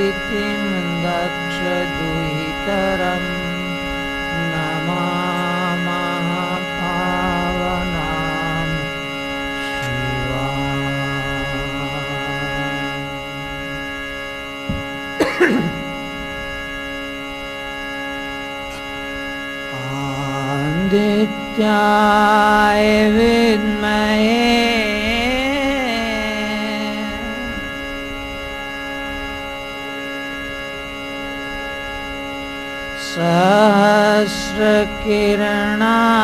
प्रीतिं दक्षदुहितरं नमामः पावनां शिवाम्। आदित्याय विद्महे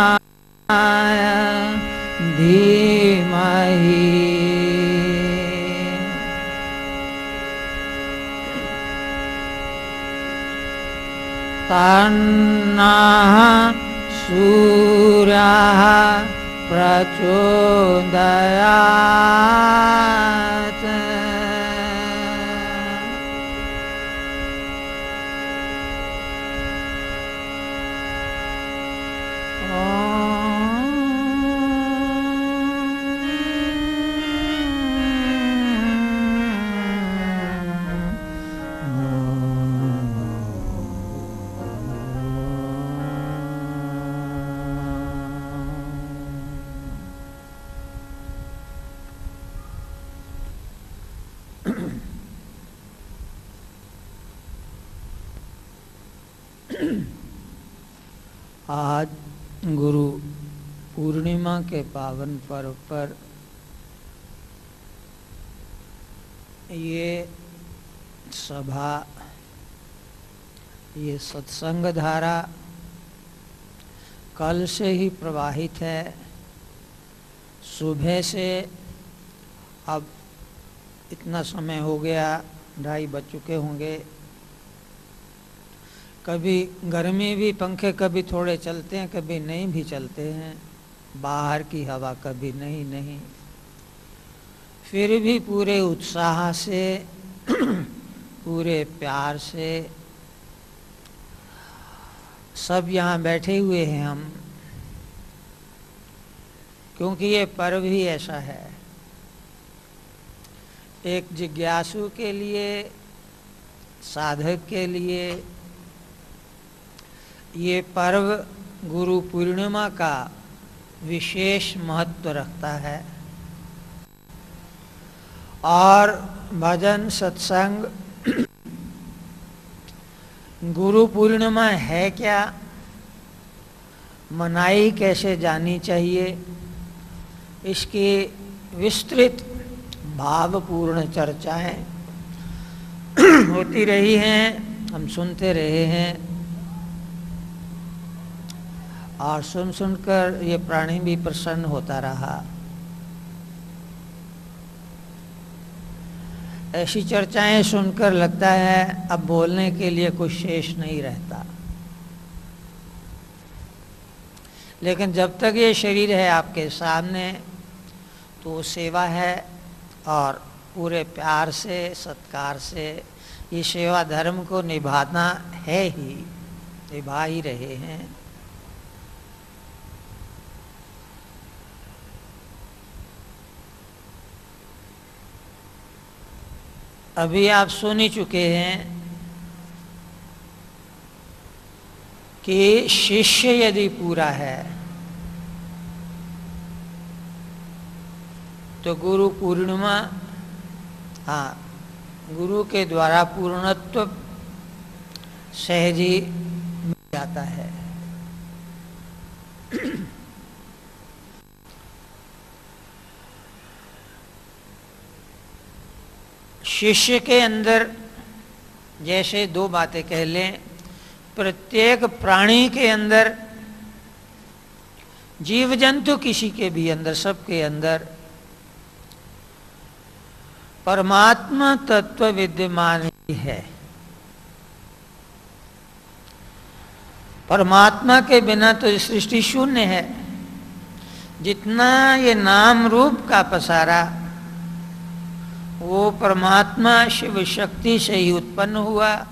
सहस्रकिरणाय धीमहि तन्नः सूर्यः प्रचोदयात्। आज गुरु पूर्णिमा के पावन पर्व पर ये सभा, ये सत्संग धारा कल से ही प्रवाहित है। सुबह से अब इतना समय हो गया, 2:30 बज चुके होंगे। कभी गर्मी भी पंखे कभी थोड़े चलते हैं, कभी नहीं भी चलते हैं, बाहर की हवा कभी नहीं, फिर भी पूरे उत्साह से पूरे प्यार से सब यहाँ बैठे हुए हैं हम, क्योंकि ये पर्व ही ऐसा है। एक जिज्ञासु के लिए, साधक के लिए ये पर्व गुरु पूर्णिमा का विशेष महत्व रखता है। और भजन सत्संग गुरु पूर्णिमा है क्या, मनाई कैसे जानी चाहिए, इसकी विस्तृत भावपूर्ण चर्चाएं होती रही हैं, हम सुनते रहे हैं। और सुन सुनकर ये प्राणी भी प्रसन्न होता रहा। ऐसी चर्चाएं सुनकर लगता है अब बोलने के लिए कुछ शेष नहीं रहता। लेकिन जब तक ये शरीर है आपके सामने तो सेवा है, और पूरे प्यार से, सत्कार से ये सेवा धर्म को निभाना है ही, निभा ही रहे हैं। अभी आप सुन ही चुके हैं कि शिष्य यदि पूरा है तो गुरु पूर्णिमा, हाँ, गुरु के द्वारा पूर्णत्व सहज ही मिल जाता है। शिष्य के अंदर जैसे दो बातें कह लें, प्रत्येक प्राणी के अंदर, जीव जंतु किसी के भी अंदर, सबके अंदर परमात्मा तत्व विद्यमान ही है। परमात्मा के बिना तो ये सृष्टि शून्य है। जितना ये नाम रूप का पसारा वो परमात्मा शिव शक्ति से ही उत्पन्न हुआ,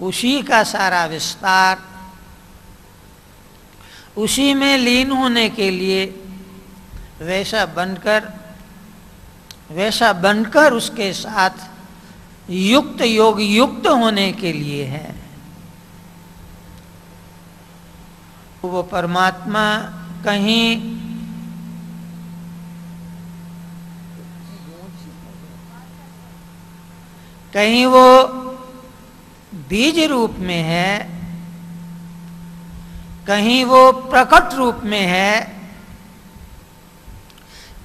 उसी का सारा विस्तार, उसी में लीन होने के लिए वैसा बनकर उसके साथ युक्त योग युक्त होने के लिए है। वो परमात्मा कहीं वो बीज रूप में है, कहीं वो प्रकट रूप में है,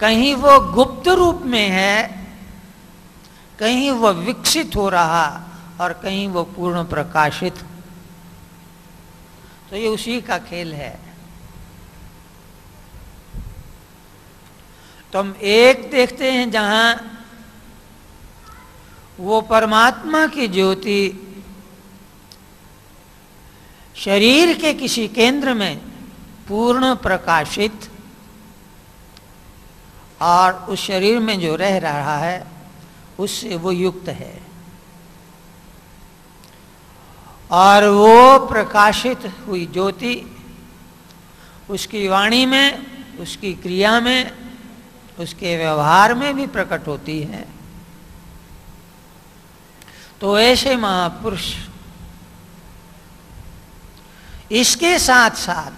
कहीं वो गुप्त रूप में है, कहीं वो विकसित हो रहा और कहीं वो पूर्ण प्रकाशित। तो ये उसी का खेल है। तो हम एक देखते हैं जहां वो परमात्मा की ज्योति शरीर के किसी केंद्र में पूर्ण प्रकाशित, और उस शरीर में जो रह रहा है उससे वो युक्त है, और वो प्रकाशित हुई ज्योति उसकी वाणी में, उसकी क्रिया में, उसके व्यवहार में भी प्रकट होती है। तो ऐसे महापुरुष इसके साथ साथ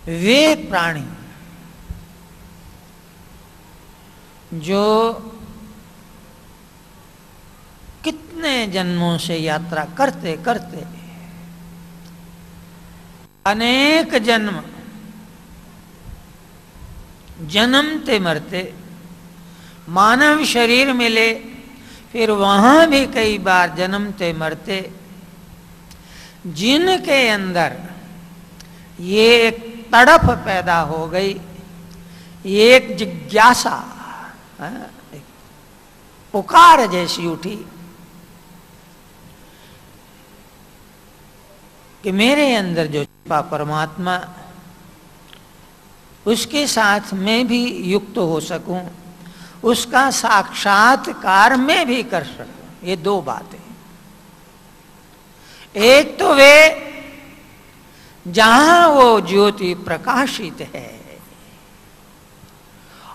वे प्राणी जो कितने जन्मों से यात्रा करते करते अनेक जन्म जन्मते मरते मानव शरीर मिले, फिर वहां भी कई बार जन्मते मरते, जिनके अंदर ये एक तड़प पैदा हो गई, ये एक जिज्ञासा, एक पुकार जैसी उठी कि मेरे अंदर जो छिपा परमात्मा, उसके साथ मैं भी युक्त हो सकूं, उसका साक्षात्कार मैं भी कर सकूं। ये दो बातें। एक तो वे जहां वो ज्योति प्रकाशित है,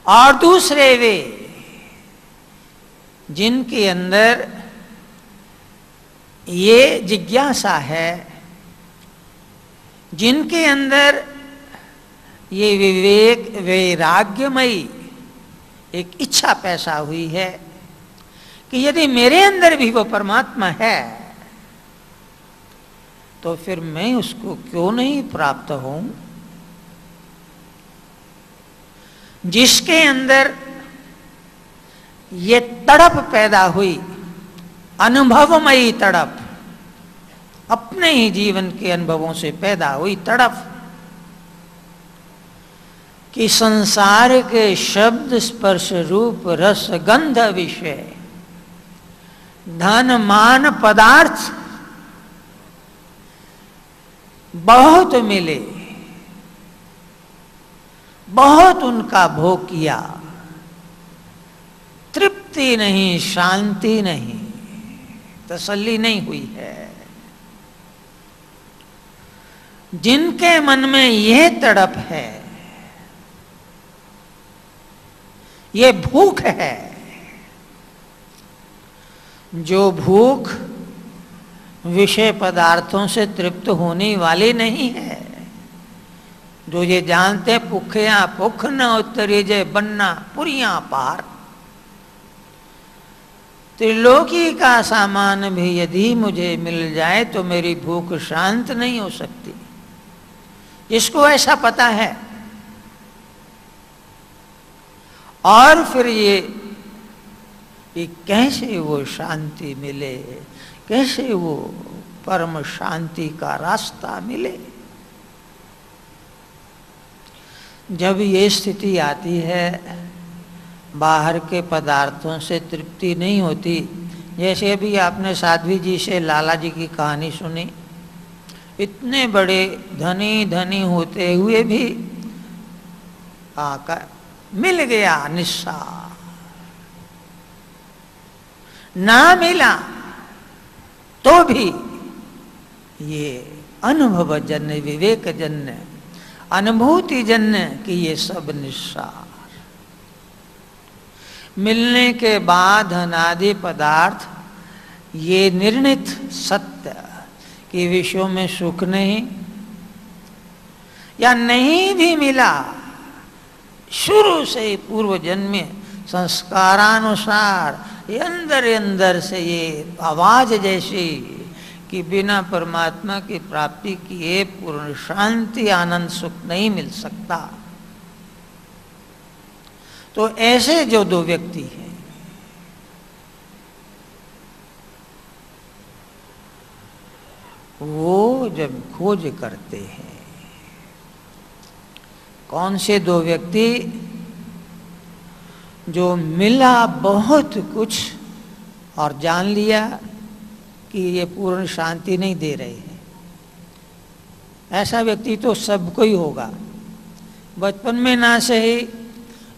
और दूसरे वे जिनके अंदर ये जिज्ञासा है, जिनके अंदर ये विवेक वैराग्यमयी एक इच्छा पैदा हुई है कि यदि मेरे अंदर भी वो परमात्मा है तो फिर मैं उसको क्यों नहीं प्राप्त हूं। जिसके अंदर ये तड़प पैदा हुई, अनुभवमयी तड़प, अपने ही जीवन के अनुभवों से पैदा हुई तड़प कि संसार के शब्द स्पर्श रूप रस गंध विषय धन मान पदार्थ बहुत मिले, बहुत उनका भोग किया, तृप्ति नहीं, शांति नहीं, तसल्ली नहीं हुई है। जिनके मन में यह तड़प है, ये भूख है, जो भूख विषय पदार्थों से तृप्त होने वाली नहीं है, जो ये जानते भूखिया भूख न उतरी जे बनना पुरिया पार, त्रिलोकी का सामान भी यदि मुझे मिल जाए तो मेरी भूख शांत नहीं हो सकती। जिसको ऐसा पता है, और फिर ये कैसे वो शांति मिले, कैसे वो परम शांति का रास्ता मिले। जब ये स्थिति आती है, बाहर के पदार्थों से तृप्ति नहीं होती। जैसे अभी आपने साध्वी जी से लाला जी की कहानी सुनी, इतने बड़े धनी धनी होते हुए भी मिल गया निस्सार, ना मिला तो भी ये अनुभव जन्य, विवेक जन्य, अनुभूति जन्य कि ये सब निस्सार। मिलने के बाद अनादि पदार्थ ये निर्णित सत्य कि विश्व में सुख नहीं, या नहीं भी मिला, शुरू से ही पूर्व जन्म संस्कारानुसार ये अंदर से ये आवाज जैसी कि बिना परमात्मा की प्राप्ति किए पूर्ण शांति आनंद सुख नहीं मिल सकता। तो ऐसे जो दो व्यक्ति हैं, वो जब खोज करते हैं, कौन से दो व्यक्ति? जो मिला बहुत कुछ और जान लिया कि ये पूर्ण शांति नहीं दे रहे हैं। ऐसा व्यक्ति तो सबको ही होगा। बचपन में ना सही,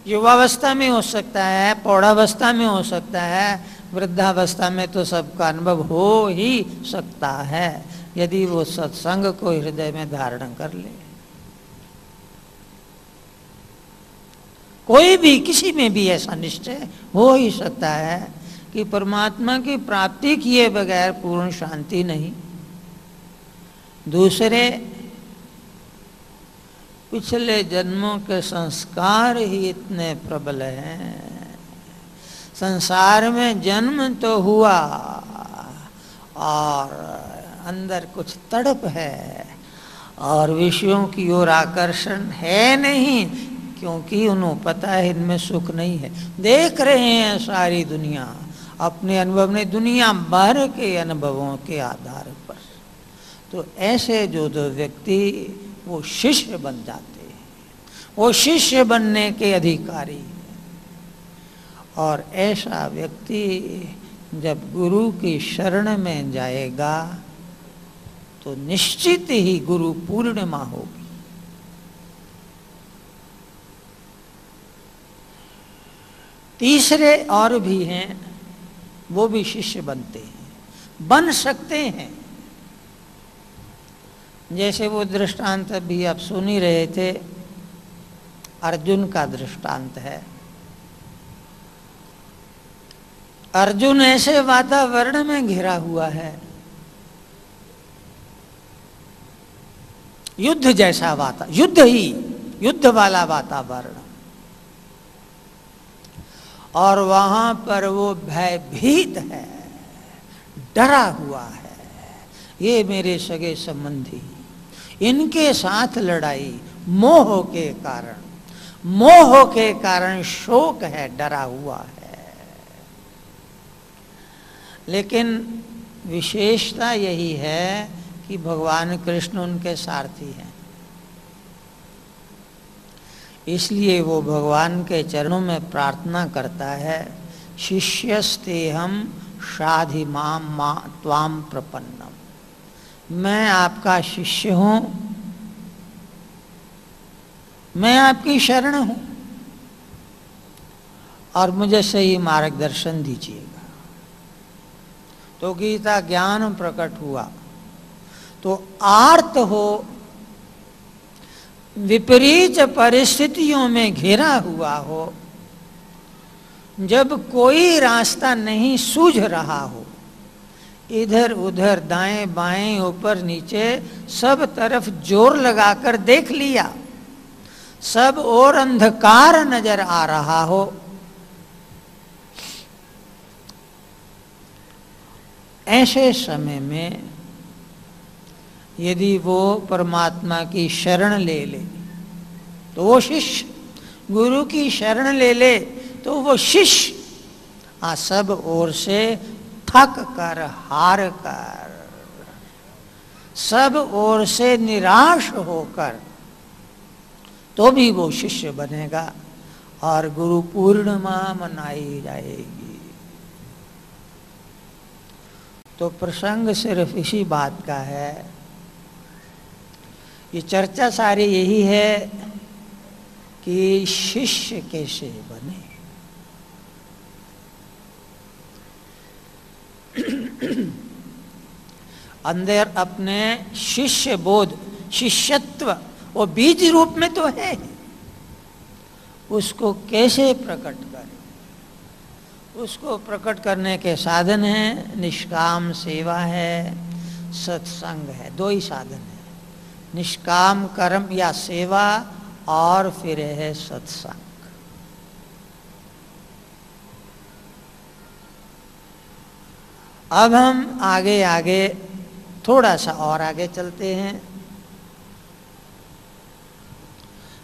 युवावस्था में हो सकता है, प्रौढ़ावस्था में हो सकता है, वृद्धावस्था में तो सबका अनुभव हो ही सकता है यदि वो सत्संग को हृदय में धारण कर ले। कोई भी किसी में भी ऐसा निश्चय हो ही सकता है कि परमात्मा की प्राप्ति किए बगैर पूर्ण शांति नहीं। दूसरे, पिछले जन्मों के संस्कार ही इतने प्रबल हैं, संसार में जन्म तो हुआ और अंदर कुछ तड़प है और विषयों की ओर आकर्षण है नहीं, क्योंकि उन्हें पता है इनमें सुख नहीं है। देख रहे हैं सारी दुनिया, अपने अनुभव ने दुनिया भर के अनुभवों के आधार पर। तो ऐसे जो दो व्यक्ति वो शिष्य बन जाते हैं, वो शिष्य बनने के अधिकारी हैं। और ऐसा व्यक्ति जब गुरु की शरण में जाएगा तो निश्चित ही गुरु पूर्णिमा होगी। तीसरे और भी हैं, वो भी शिष्य बनते हैं, बन सकते हैं। जैसे वो दृष्टांत भी आप सुन ही रहे थे, अर्जुन का दृष्टांत है। अर्जुन ऐसे वातावरण में घिरा हुआ है, युद्ध जैसा युद्ध वाला वातावरण, और वहां पर वो भयभीत है, डरा हुआ है। ये मेरे सगे संबंधी, इनके साथ लड़ाई मोह के कारण शोक है, डरा हुआ है। लेकिन विशेषता यही है कि भगवान कृष्ण उनके सारथी हैं, इसलिए वो भगवान के चरणों में प्रार्थना करता है, शिष्यस्तेहम शाधि माम त्वाम प्रपन्नम। मैं आपका शिष्य हूं, मैं आपकी शरण हूं और मुझे सही मार्गदर्शन दीजिएगा। तो गीता ज्ञान प्रकट हुआ। तो आर्त हो, विपरीत परिस्थितियों में घिरा हुआ हो, जब कोई रास्ता नहीं सूझ रहा हो, इधर उधर दाएं बाएं ऊपर नीचे सब तरफ जोर लगाकर देख लिया, सब और अंधकार नजर आ रहा हो, ऐसे समय में यदि वो परमात्मा की शरण ले ले तो वो शिष्य, गुरु की शरण ले ले तो वो शिष्य सब ओर से थक कर, हार कर, सब ओर से निराश होकर तो भी वो शिष्य बनेगा और गुरु पूर्णिमा मनाई जाएगी। तो प्रसंग सिर्फ इसी बात का है, ये चर्चा सारी यही है कि शिष्य कैसे बने। अंदर अपने शिष्य बोध, शिष्यत्व वो बीज रूप में तो है, उसको कैसे प्रकट करें। उसको प्रकट करने के साधन हैं, निष्काम सेवा है, सत्संग है। दो ही साधन है, निष्काम कर्म या सेवा और फिर है सत्संग। अब हम आगे आगे थोड़ा सा और आगे चलते हैं।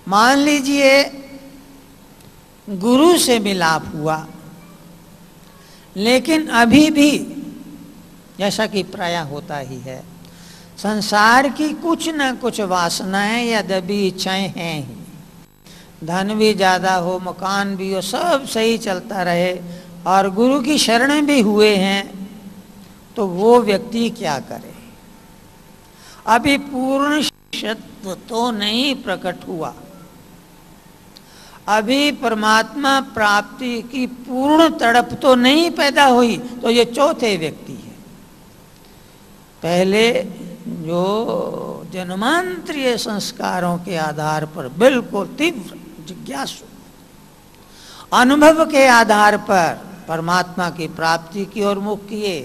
मान लीजिए गुरु से मिलाप हुआ, लेकिन अभी भी जैसा कि प्रायः होता ही है, संसार की कुछ न कुछ वासनाएं या दबी इच्छाएं हैं ही। धन भी ज़्यादा हो, मकान भी हो, सब सही चलता रहे और गुरु की शरण भी हुए हैं, तो वो व्यक्ति क्या करे? अभी पूर्ण शिष्यत्व तो नहीं प्रकट हुआ, अभी परमात्मा प्राप्ति की पूर्ण तड़प तो नहीं पैदा हुई, तो ये चौथे व्यक्ति है। पहले जो जन्मांतरीय संस्कारों के आधार पर बिल्कुल तीव्र जिज्ञासु, अनुभव के आधार पर परमात्मा की प्राप्ति की ओर मुख किए,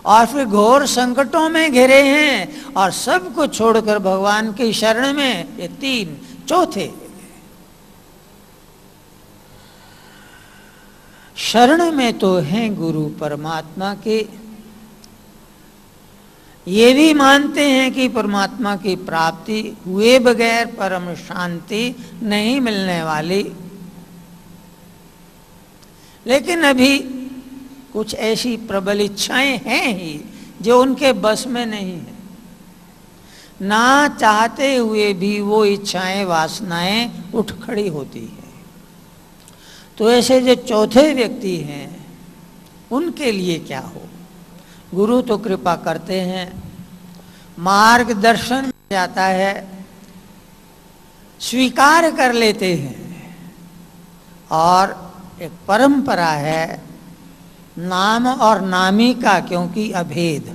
और फिर घोर संकटों में घिरे हैं और सब कुछ छोड़कर भगवान की शरण में, ये तीन चौथे। शरण में तो हैं गुरु परमात्मा के, ये भी मानते हैं कि परमात्मा की प्राप्ति हुए बगैर परम शांति नहीं मिलने वाली, लेकिन अभी कुछ ऐसी प्रबल इच्छाएं हैं ही जो उनके बस में नहीं है। ना चाहते हुए भी वो इच्छाएं, वासनाएं उठ खड़ी होती है। तो ऐसे जो चौथे व्यक्ति हैं उनके लिए क्या हो? गुरु तो कृपा करते हैं, मार्गदर्शन जाता है, स्वीकार कर लेते हैं, और एक परंपरा है नाम और नामी का, क्योंकि अभेद।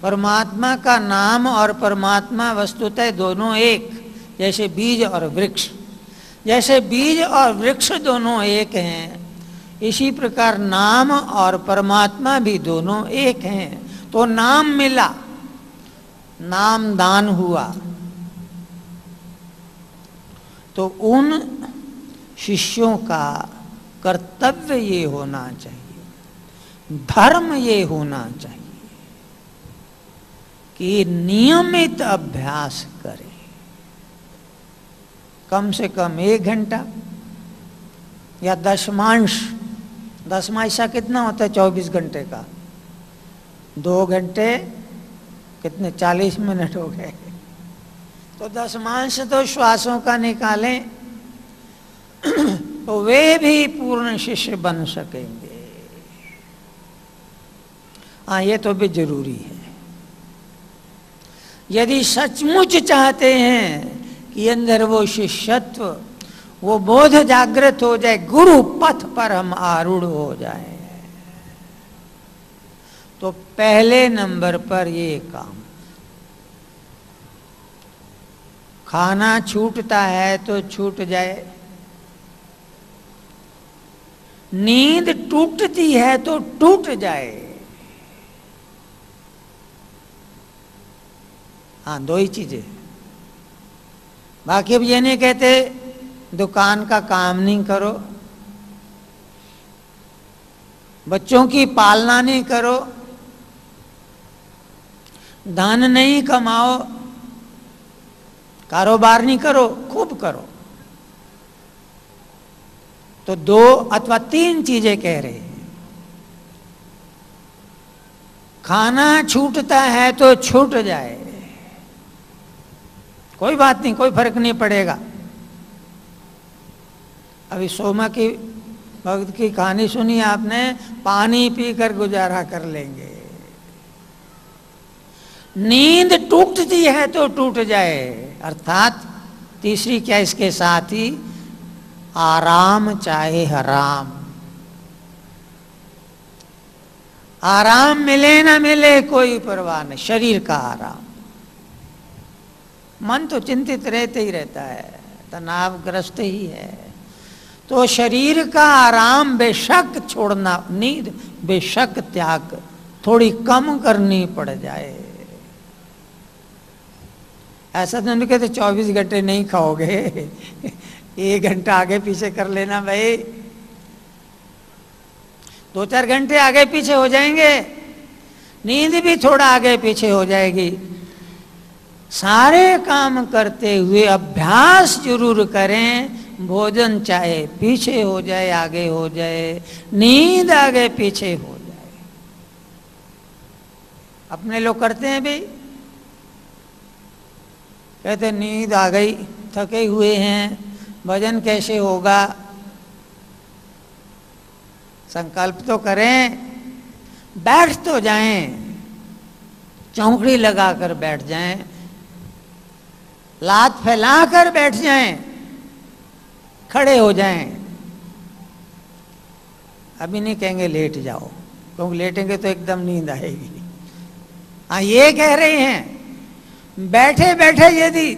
परमात्मा का नाम और परमात्मा वस्तुतः दोनों एक, जैसे बीज और वृक्ष, जैसे बीज और वृक्ष दोनों एक हैं, इसी प्रकार नाम और परमात्मा भी दोनों एक हैं। तो नाम मिला, नाम दान हुआ, तो उन शिष्यों का कर्तव्य ये होना चाहिए, धर्म ये होना चाहिए कि नियमित अभ्यास करें, कम से कम 1 घंटा या दशमांश। दशमांशा कितना होता है 24 घंटे का? 2 घंटे कितने, 40 मिनट हो गए, तो दशमांश तो श्वासों का निकालें तो वे भी पूर्ण शिष्य बन सकेंगे। हाँ, ये तो भी जरूरी है। यदि सचमुच चाहते हैं कि अंदर वो शिष्यत्व, वो बोध जागृत हो जाए, गुरु पथ पर हम आरूढ़ हो जाए, तो पहले नंबर पर ये काम। खाना छूटता है तो छूट जाए, नींद टूटती है तो टूट जाए। हाँ, 2 ही चीजें। बाकी अब ये नहीं कहते दुकान का काम नहीं करो, बच्चों की पालना नहीं करो, धन नहीं कमाओ, कारोबार नहीं करो, खूब करो। तो 2 अथवा 3 चीजें कह रहे हैं। खाना छूटता है तो छूट जाए, कोई बात नहीं, कोई फर्क नहीं पड़ेगा। अभी सोमा की भक्त की कहानी सुनी आपने, पानी पीकर गुजारा कर लेंगे। नींद टूटती है तो टूट जाए, अर्थात तीसरी क्या इसके साथ ही, आराम चाहे हराम। आराम मिले ना मिले कोई परवाह नहीं, शरीर का आराम। मन तो चिंतित रहते ही रहता है, तनावग्रस्त ही है। तो शरीर का आराम बेशक छोड़ना, नींद बेशक त्याग थोड़ी कम करनी पड़ जाए। ऐसा तो नहीं कहते 24 घंटे नहीं खाओगे 1 घंटा आगे पीछे कर लेना भाई, 2-4 घंटे आगे पीछे हो जाएंगे, नींद भी थोड़ा आगे पीछे हो जाएगी। सारे काम करते हुए अभ्यास जरूर करें। भोजन चाहे पीछे हो जाए आगे हो जाए, नींद आगे पीछे हो जाए। अपने लोग करते हैं भाई, कहते नींद आ गई, थके हुए हैं, भजन कैसे होगा। संकल्प तो करें, बैठ तो जाएं, चौकड़ी लगाकर बैठ जाएं, लात फैलाकर बैठ जाएं, खड़े हो जाएं। अभी नहीं कहेंगे लेट जाओ, क्योंकि लेटेंगे तो एकदम नींद आएगी। हाँ, ये कह रहे हैं बैठे बैठे यदि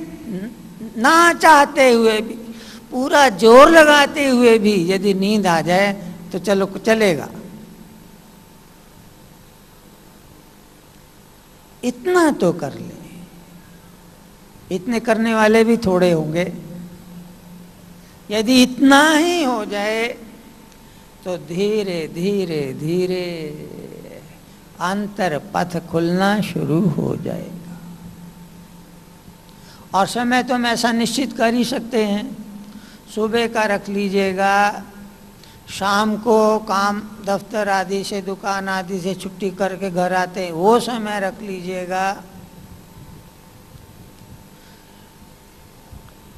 ना चाहते हुए भी, पूरा जोर लगाते हुए भी यदि नींद आ जाए तो चलो चलेगा। इतना तो कर ले। इतने करने वाले भी थोड़े होंगे। यदि इतना ही हो जाए तो धीरे धीरे धीरे अंतर पथ खुलना शुरू हो जाएगा। और समय तो हम ऐसा निश्चित कर ही सकते हैं, सुबह का रख लीजिएगा, शाम को काम दफ्तर आदि से, दुकान आदि से छुट्टी करके घर आते हैं वो समय रख लीजिएगा।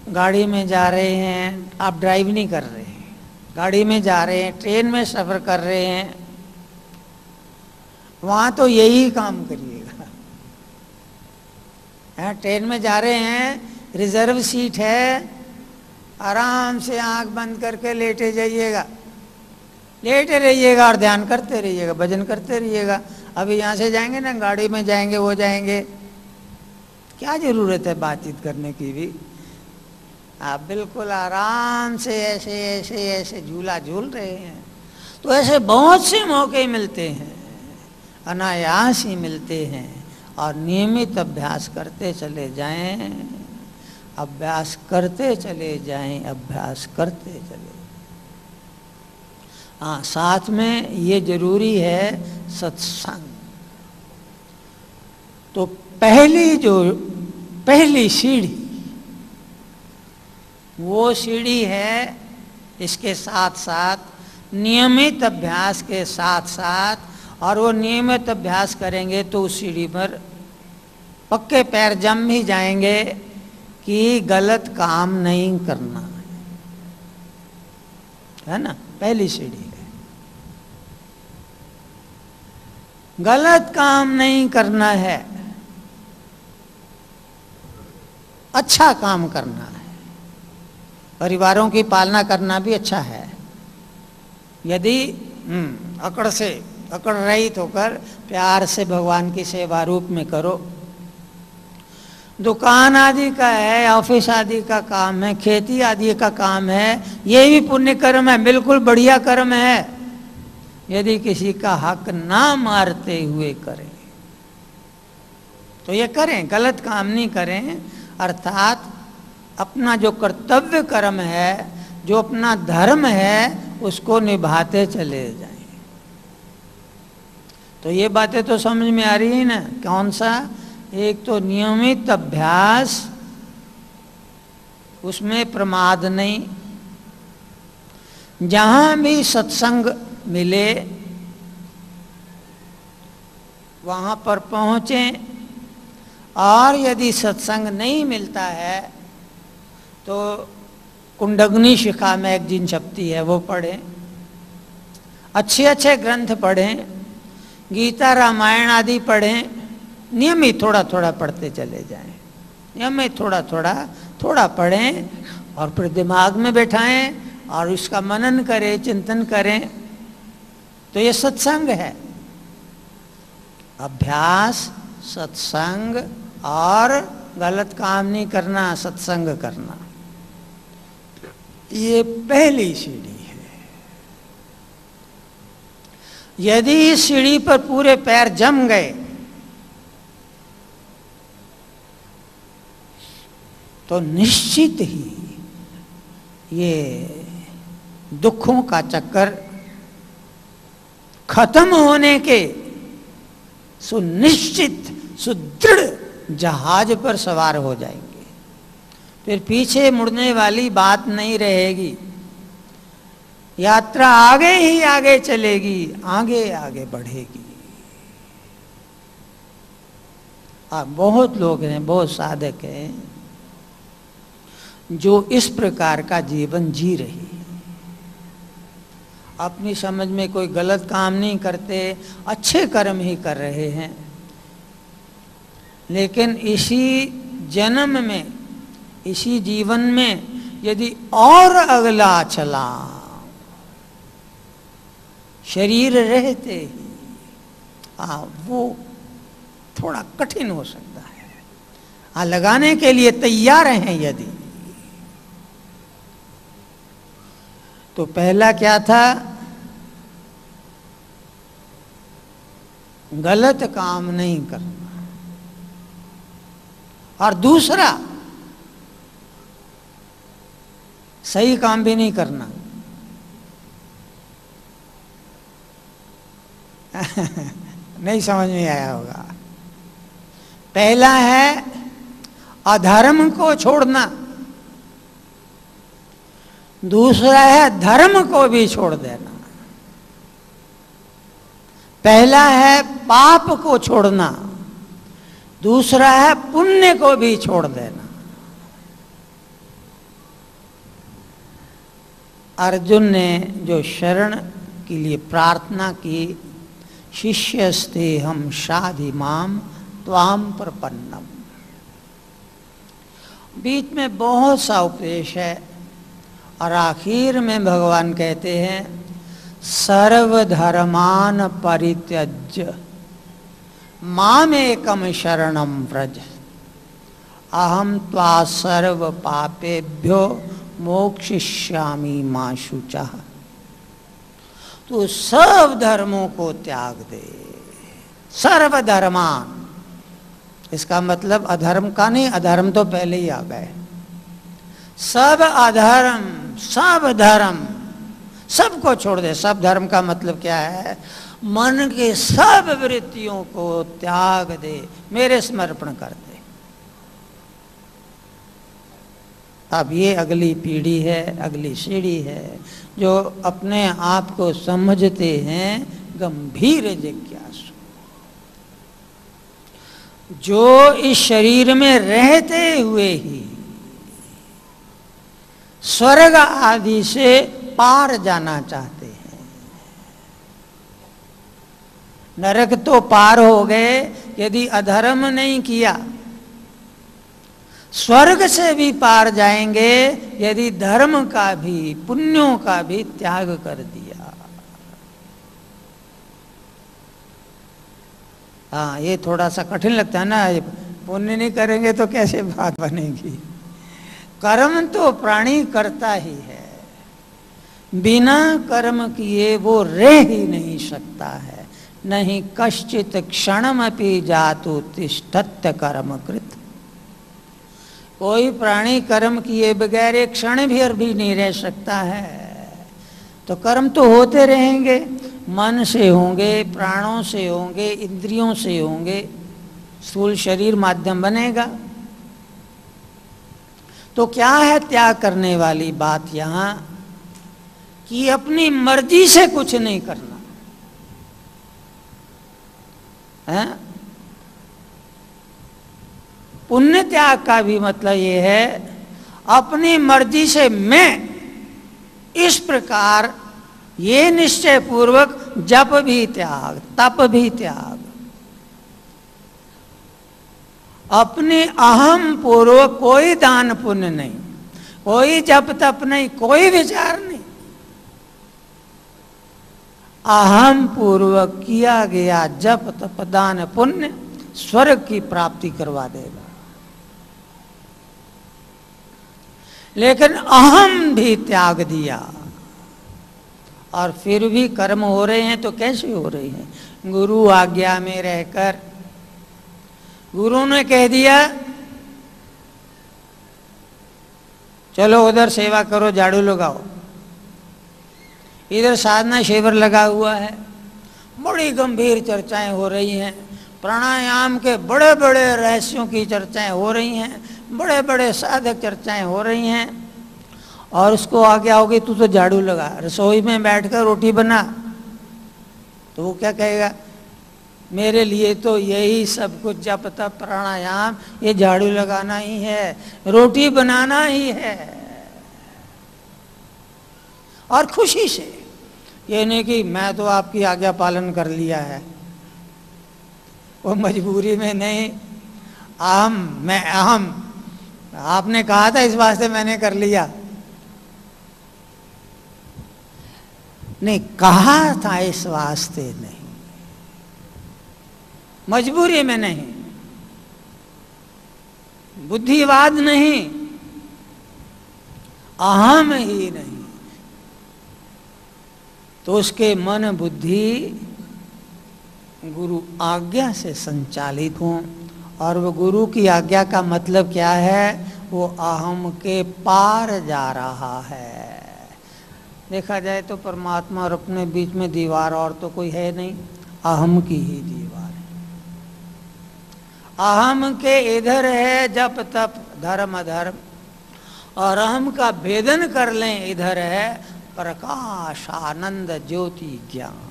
गाड़ी में जा रहे हैं, आप ड्राइव नहीं कर रहे हैं, गाड़ी में जा रहे हैं, ट्रेन में सफ़र कर रहे हैं, वहाँ तो यही काम करिएगा। यहाँ ट्रेन में जा रहे हैं, रिजर्व सीट है, आराम से आंख बंद करके लेटे जाइएगा, लेटे रहिएगा और ध्यान करते रहिएगा, भजन करते रहिएगा। अभी यहाँ से जाएंगे ना, गाड़ी में जाएंगे, वो जाएंगे, क्या ज़रूरत है बातचीत करने की भी। आप बिल्कुल आराम से ऐसे ऐसे ऐसे झूला झूल रहे हैं। तो ऐसे बहुत से मौके मिलते हैं, अनायास ही मिलते हैं। और नियमित अभ्यास करते चले जाएं, अभ्यास करते चले जाएं, अभ्यास करते चले। हाँ, साथ में ये जरूरी है सत्संग। तो पहली सीढ़ी वो सीढ़ी है, इसके साथ साथ नियमित अभ्यास के साथ साथ, और वो नियमित अभ्यास करेंगे तो उस सीढ़ी पर पक्के पैर जम भी जाएंगे कि गलत काम नहीं करना है ना। पहली सीढ़ी है, गलत काम नहीं करना है, अच्छा काम करना है। परिवारों की पालना करना भी अच्छा है, यदि अकड़ रहित होकर प्यार से भगवान की सेवा रूप में करो। दुकान आदि का है, ऑफिस आदि का काम है, खेती आदि का काम है, ये भी पुण्य कर्म है, बिल्कुल बढ़िया कर्म है। यदि किसी का हक ना मारते हुए करें तो ये करें, गलत काम नहीं करें। अर्थात अपना जो कर्तव्य कर्म है, जो अपना धर्म है, उसको निभाते चले जाएं। तो ये बातें तो समझ में आ रही है ना। कौन सा? एक तो नियमित अभ्यास, उसमें प्रमाद नहीं, जहां भी सत्संग मिले वहां पर पहुंचें, और यदि सत्संग नहीं मिलता है तो कुंडगनी शिखा में एक जिन शक्ति है वो पढ़ें, अच्छे अच्छे ग्रंथ पढ़ें, गीता रामायण आदि पढ़ें, नियमित थोड़ा थोड़ा पढ़ते चले जाएं, नियमित थोड़ा पढ़ें और फिर दिमाग में बैठाएं और उसका मनन करें, चिंतन करें। तो ये सत्संग है। अभ्यास, सत्संग और गलत काम नहीं करना, सत्संग करना। ये पहली सीढ़ी है। यदि इस सीढ़ी पर पूरे पैर जम गए तो निश्चित ही ये दुखों का चक्कर खत्म होने के सुनिश्चित सुदृढ़ जहाज पर सवार हो जाएंगे। फिर पीछे मुड़ने वाली बात नहीं रहेगी। यात्रा आगे ही आगे चलेगी, आगे आगे बढ़ेगी। बहुत लोग हैं, बहुत साधक हैं जो इस प्रकार का जीवन जी रहे हैं। अपनी समझ में कोई गलत काम नहीं करते, अच्छे कर्म ही कर रहे हैं, लेकिन इसी जन्म में, इसी जीवन में यदि और अगला चला शरीर रहते ही, वो थोड़ा कठिन हो सकता है। लगाने के लिए तैयार हैं यदि, तो पहला क्या था? गलत काम नहीं करना, और दूसरा सही काम भी नहीं करना। नहीं समझ में आया होगा। पहला है अधर्म को छोड़ना, दूसरा है धर्म को भी छोड़ देना। पहला है पाप को छोड़ना, दूसरा है पुण्य को भी छोड़ देना। अर्जुन ने जो शरण के लिए प्रार्थना की, शिष्यस्ते हम शाधि माम त्वाम प्रपन्नम, बीच में बहुत सा उपदेश है और आखिर में भगवान कहते हैं सर्वधर्मान परित्यज्य मामेकम शरणम व्रज अहम त्वा सर्व पापेभ्यो मोक्षयिष्यामि मा शुचः। तो सब धर्मों को त्याग दे, सर्वधर्मान। इसका मतलब अधर्म का नहीं, अधर्म तो पहले ही आ गए। सब अधर्म, सब धर्म, सबको छोड़ दे। सब धर्म का मतलब क्या है? मन के सब वृत्तियों को त्याग दे, मेरे समर्पण कर दे। अब ये अगली पीढ़ी है, अगली सीढ़ी है, जो अपने आप को समझते हैं गंभीर जिज्ञासु, जो इस शरीर में रहते हुए ही स्वर्ग आदि से पार जाना चाहते हैं। नरक तो पार हो गए यदि अधर्म नहीं किया, स्वर्ग से भी पार जाएंगे यदि धर्म का भी, पुण्यों का भी त्याग कर दिया। हाँ, ये थोड़ा सा कठिन लगता है ना, पुण्य नहीं करेंगे तो कैसे बात बनेगी। कर्म तो प्राणी करता ही है, बिना कर्म किए वो रह ही नहीं सकता है। नहीं कश्चित क्षणमपि जातु तिष्ठत् कर्मकृत। कोई प्राणी कर्म किए बगैर एक क्षण भी नहीं रह सकता है। तो कर्म तो होते रहेंगे, मन से होंगे, प्राणों से होंगे, इंद्रियों से होंगे, स्थूल शरीर माध्यम बनेगा। तो क्या है त्याग करने वाली बात यहाँ? कि अपनी मर्जी से कुछ नहीं करना है। पुण्य त्याग का भी मतलब ये है अपनी मर्जी से मैं इस प्रकार ये निश्चय पूर्वक जप भी त्याग, तप भी त्याग, अपने अहम पूर्वक कोई दान पुण्य नहीं, कोई जप तप नहीं, कोई विचार नहीं, अहम पूर्वक किया गया जप तप दान पुण्य स्वर्ग की प्राप्ति करवा देगा। लेकिन अहम भी त्याग दिया और फिर भी कर्म हो रहे हैं। तो कैसे हो रहे हैं? गुरु आज्ञा में रहकर। गुरु ने कह दिया चलो उधर सेवा करो, झाड़ू लगाओ, इधर साधना शिविर लगा हुआ है, बड़ी गंभीर चर्चाएं हो रही हैं, प्राणायाम के बड़े बड़े रहस्यों की चर्चाएं हो रही हैं, बड़े बड़े साधक चर्चाएं हो रही हैं, और उसको आगे आओगे तू तो झाड़ू लगा, रसोई में बैठकर रोटी बना, तो वो क्या कहेगा? मेरे लिए तो यही सब कुछ जप तप प्राणायाम ये झाड़ू लगाना ही है, रोटी बनाना ही है। और खुशी से, ये नहीं कि मैं तो आपकी आज्ञा पालन कर लिया है, वो मजबूरी में नहीं, मैं अहम, आपने कहा था इस वास्ते मैंने कर लिया, नहीं कहा था इस वास्ते नहीं, मजबूरी में नहीं, बुद्धिवाद नहीं, अहम ही नहीं। तो उसके मन बुद्धि गुरु आज्ञा से संचालित हों, और वो गुरु की आज्ञा का मतलब क्या है? वो अहम के पार जा रहा है। देखा जाए तो परमात्मा और अपने बीच में दीवार और तो कोई है नहीं, अहम की ही दीवार है। अहम के इधर है जप तप धर्म अधर्म, और अहम का भेदन कर लें इधर है प्रकाश आनंद ज्योति ज्ञान।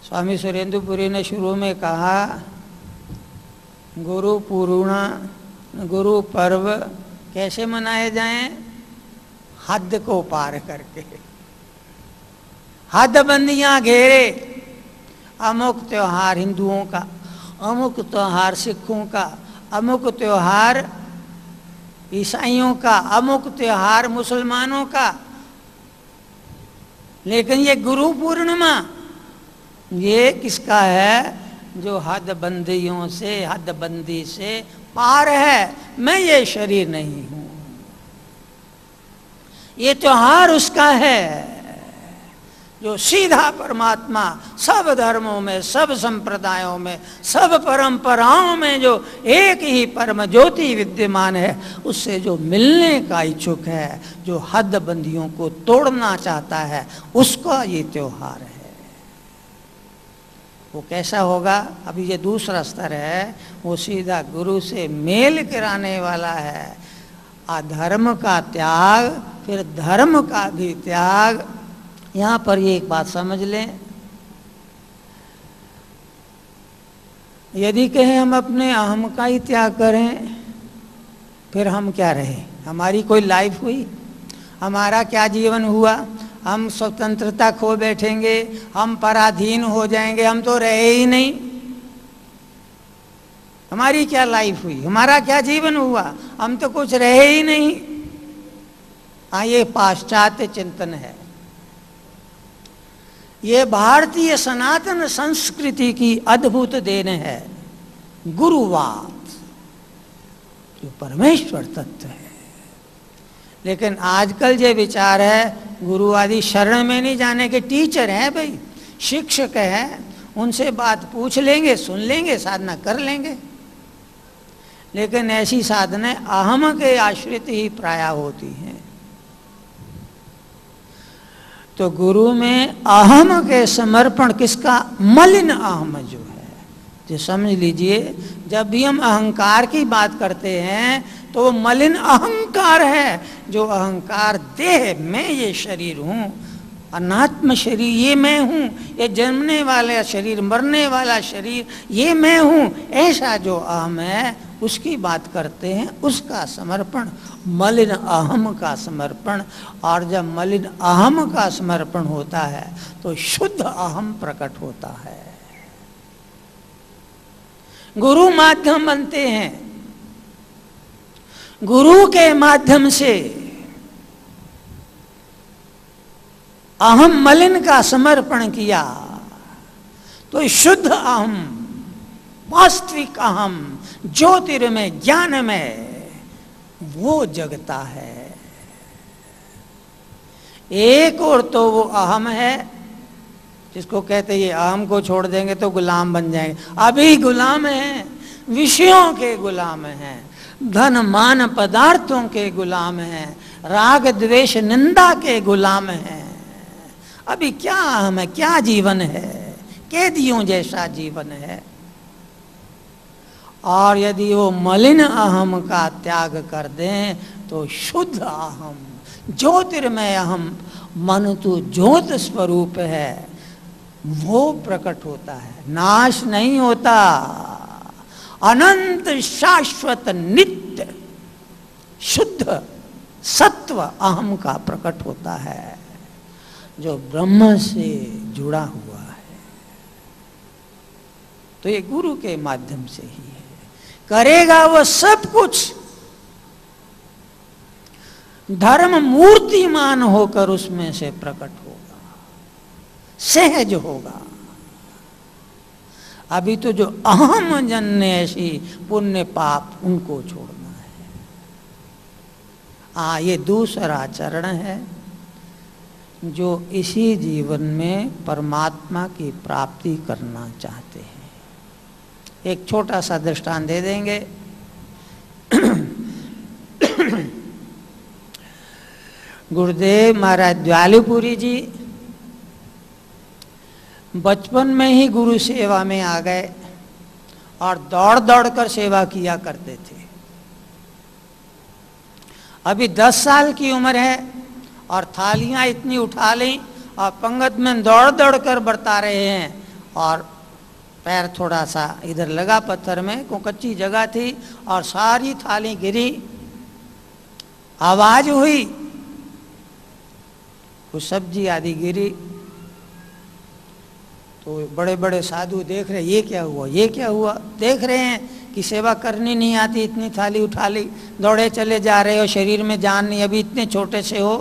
स्वामी सुरेंद्रपुरी ने शुरू में कहा गुरु पूर्णा गुरु पर्व कैसे मनाए जाएं? हद को पार करके, हद बंदियां घेरे, अमुक त्योहार हिंदुओं का, अमुक त्योहार सिखों का, अमुक त्योहार ईसाइयों का, अमुक त्योहार मुसलमानों का, लेकिन ये गुरु पूर्णिमा ये किसका है? जो हद बंदियों से, हद बंदी से पार है। मैं ये शरीर नहीं हूं, ये त्योहार उसका है जो सीधा परमात्मा सब धर्मों में, सब संप्रदायों में, सब परंपराओं में जो एक ही परम ज्योति विद्यमान है, उससे जो मिलने का इच्छुक है, जो हद बंदियों को तोड़ना चाहता है, उसका ये त्योहार है। वो कैसा होगा? अभी ये दूसरा स्तर है, वो सीधा गुरु से मेल कराने वाला है। अधर्म का त्याग, फिर धर्म का भी त्याग। यहां पर ये एक बात समझ लें, यदि कहें हम अपने अहम का ही त्याग करें, फिर हम क्या रहे? हमारी कोई लाइफ हुई? हमारा क्या जीवन हुआ? हम स्वतंत्रता खो बैठेंगे, हम पराधीन हो जाएंगे, हम तो रहे ही नहीं। हमारी क्या लाइफ हुई? हमारा क्या जीवन हुआ? हम तो कुछ रहे ही नहीं। हाँ, ये पाश्चात्य चिंतन है, ये भारतीय सनातन संस्कृति की अद्भुत देन है। गुरुवाद जो परमेश्वर तत्व है, लेकिन आजकल ये विचार है गुरुवादी शरण में नहीं जाने के। टीचर हैं भाई, शिक्षक हैं, उनसे बात पूछ लेंगे, सुन लेंगे, साधना कर लेंगे, लेकिन ऐसी साधनाएं अहम के आश्रित ही प्राय होती हैं। तो गुरु में अहम के समर्पण किसका? मलिन अहम जो है, जो समझ लीजिए, जब भी हम अहंकार की बात करते हैं तो वो मलिन अहंकार है। जो अहंकार देह, मैं ये शरीर हूं, अनात्म शरीर ये मैं हूं, ये जन्मने वाला शरीर, मरने वाला शरीर ये मैं हूं, ऐसा जो अहम है उसकी बात करते हैं, उसका समर्पण मलिन अहम का समर्पण। और जब मलिन अहम का समर्पण होता है तो शुद्ध अहम प्रकट होता है। गुरु माध्यम बनते हैं, गुरु के माध्यम से अहम मलिन का समर्पण किया तो शुद्ध अहम, वास्तविक अहम, ज्योतिर्मय ज्ञान में वो जगता है। एक और तो वो अहम है, जिसको कहते ये अहम को छोड़ देंगे तो गुलाम बन जाएंगे। अभी गुलाम हैं, विषयों के गुलाम हैं, धन मान पदार्थों के गुलाम हैं, राग द्वेष निंदा के गुलाम हैं। अभी क्या अहम है, क्या जीवन है, कैदियों जैसा जीवन है। और यदि वो मलिन अहम का त्याग कर दें तो शुद्ध अहम, ज्योतिर्मय अहम, मन तो ज्योत स्वरूप है, वो प्रकट होता है, नाश नहीं होता। अनंत शाश्वत नित्य शुद्ध सत्व अहम का प्रकट होता है, जो ब्रह्म से जुड़ा हुआ है। तो ये गुरु के माध्यम से ही है, करेगा वो सब कुछ। धर्म मूर्तिमान होकर उसमें से प्रकट होगा, सहज होगा। अभी तो जो अहम जन्य ऐसी पुण्य पाप, उनको छोड़ना है। ये दूसरा चरण है, जो इसी जीवन में परमात्मा की प्राप्ति करना चाहते हैं। एक छोटा सा दृष्टांत दे देंगे। गुरुदेव महाराज द्वालीपुरी जी बचपन में ही गुरु सेवा में आ गए और दौड़ दौड़ कर सेवा किया करते थे। अभी 10 साल की उम्र है और थालियां इतनी उठा ली और पंगत में दौड़ दौड़ कर बरता रहे हैं, और पैर थोड़ा सा इधर लगा पत्थर में, को कच्ची जगह थी, और सारी थाली गिरी, आवाज हुई, कुछ सब्जी आदि गिरी। तो बड़े बड़े साधु देख रहे, ये क्या हुआ, ये क्या हुआ। देख रहे हैं कि सेवा करनी नहीं आती, इतनी थाली उठा ली, दौड़े चले जा रहे हो, शरीर में जान नहीं, अभी इतने छोटे से हो।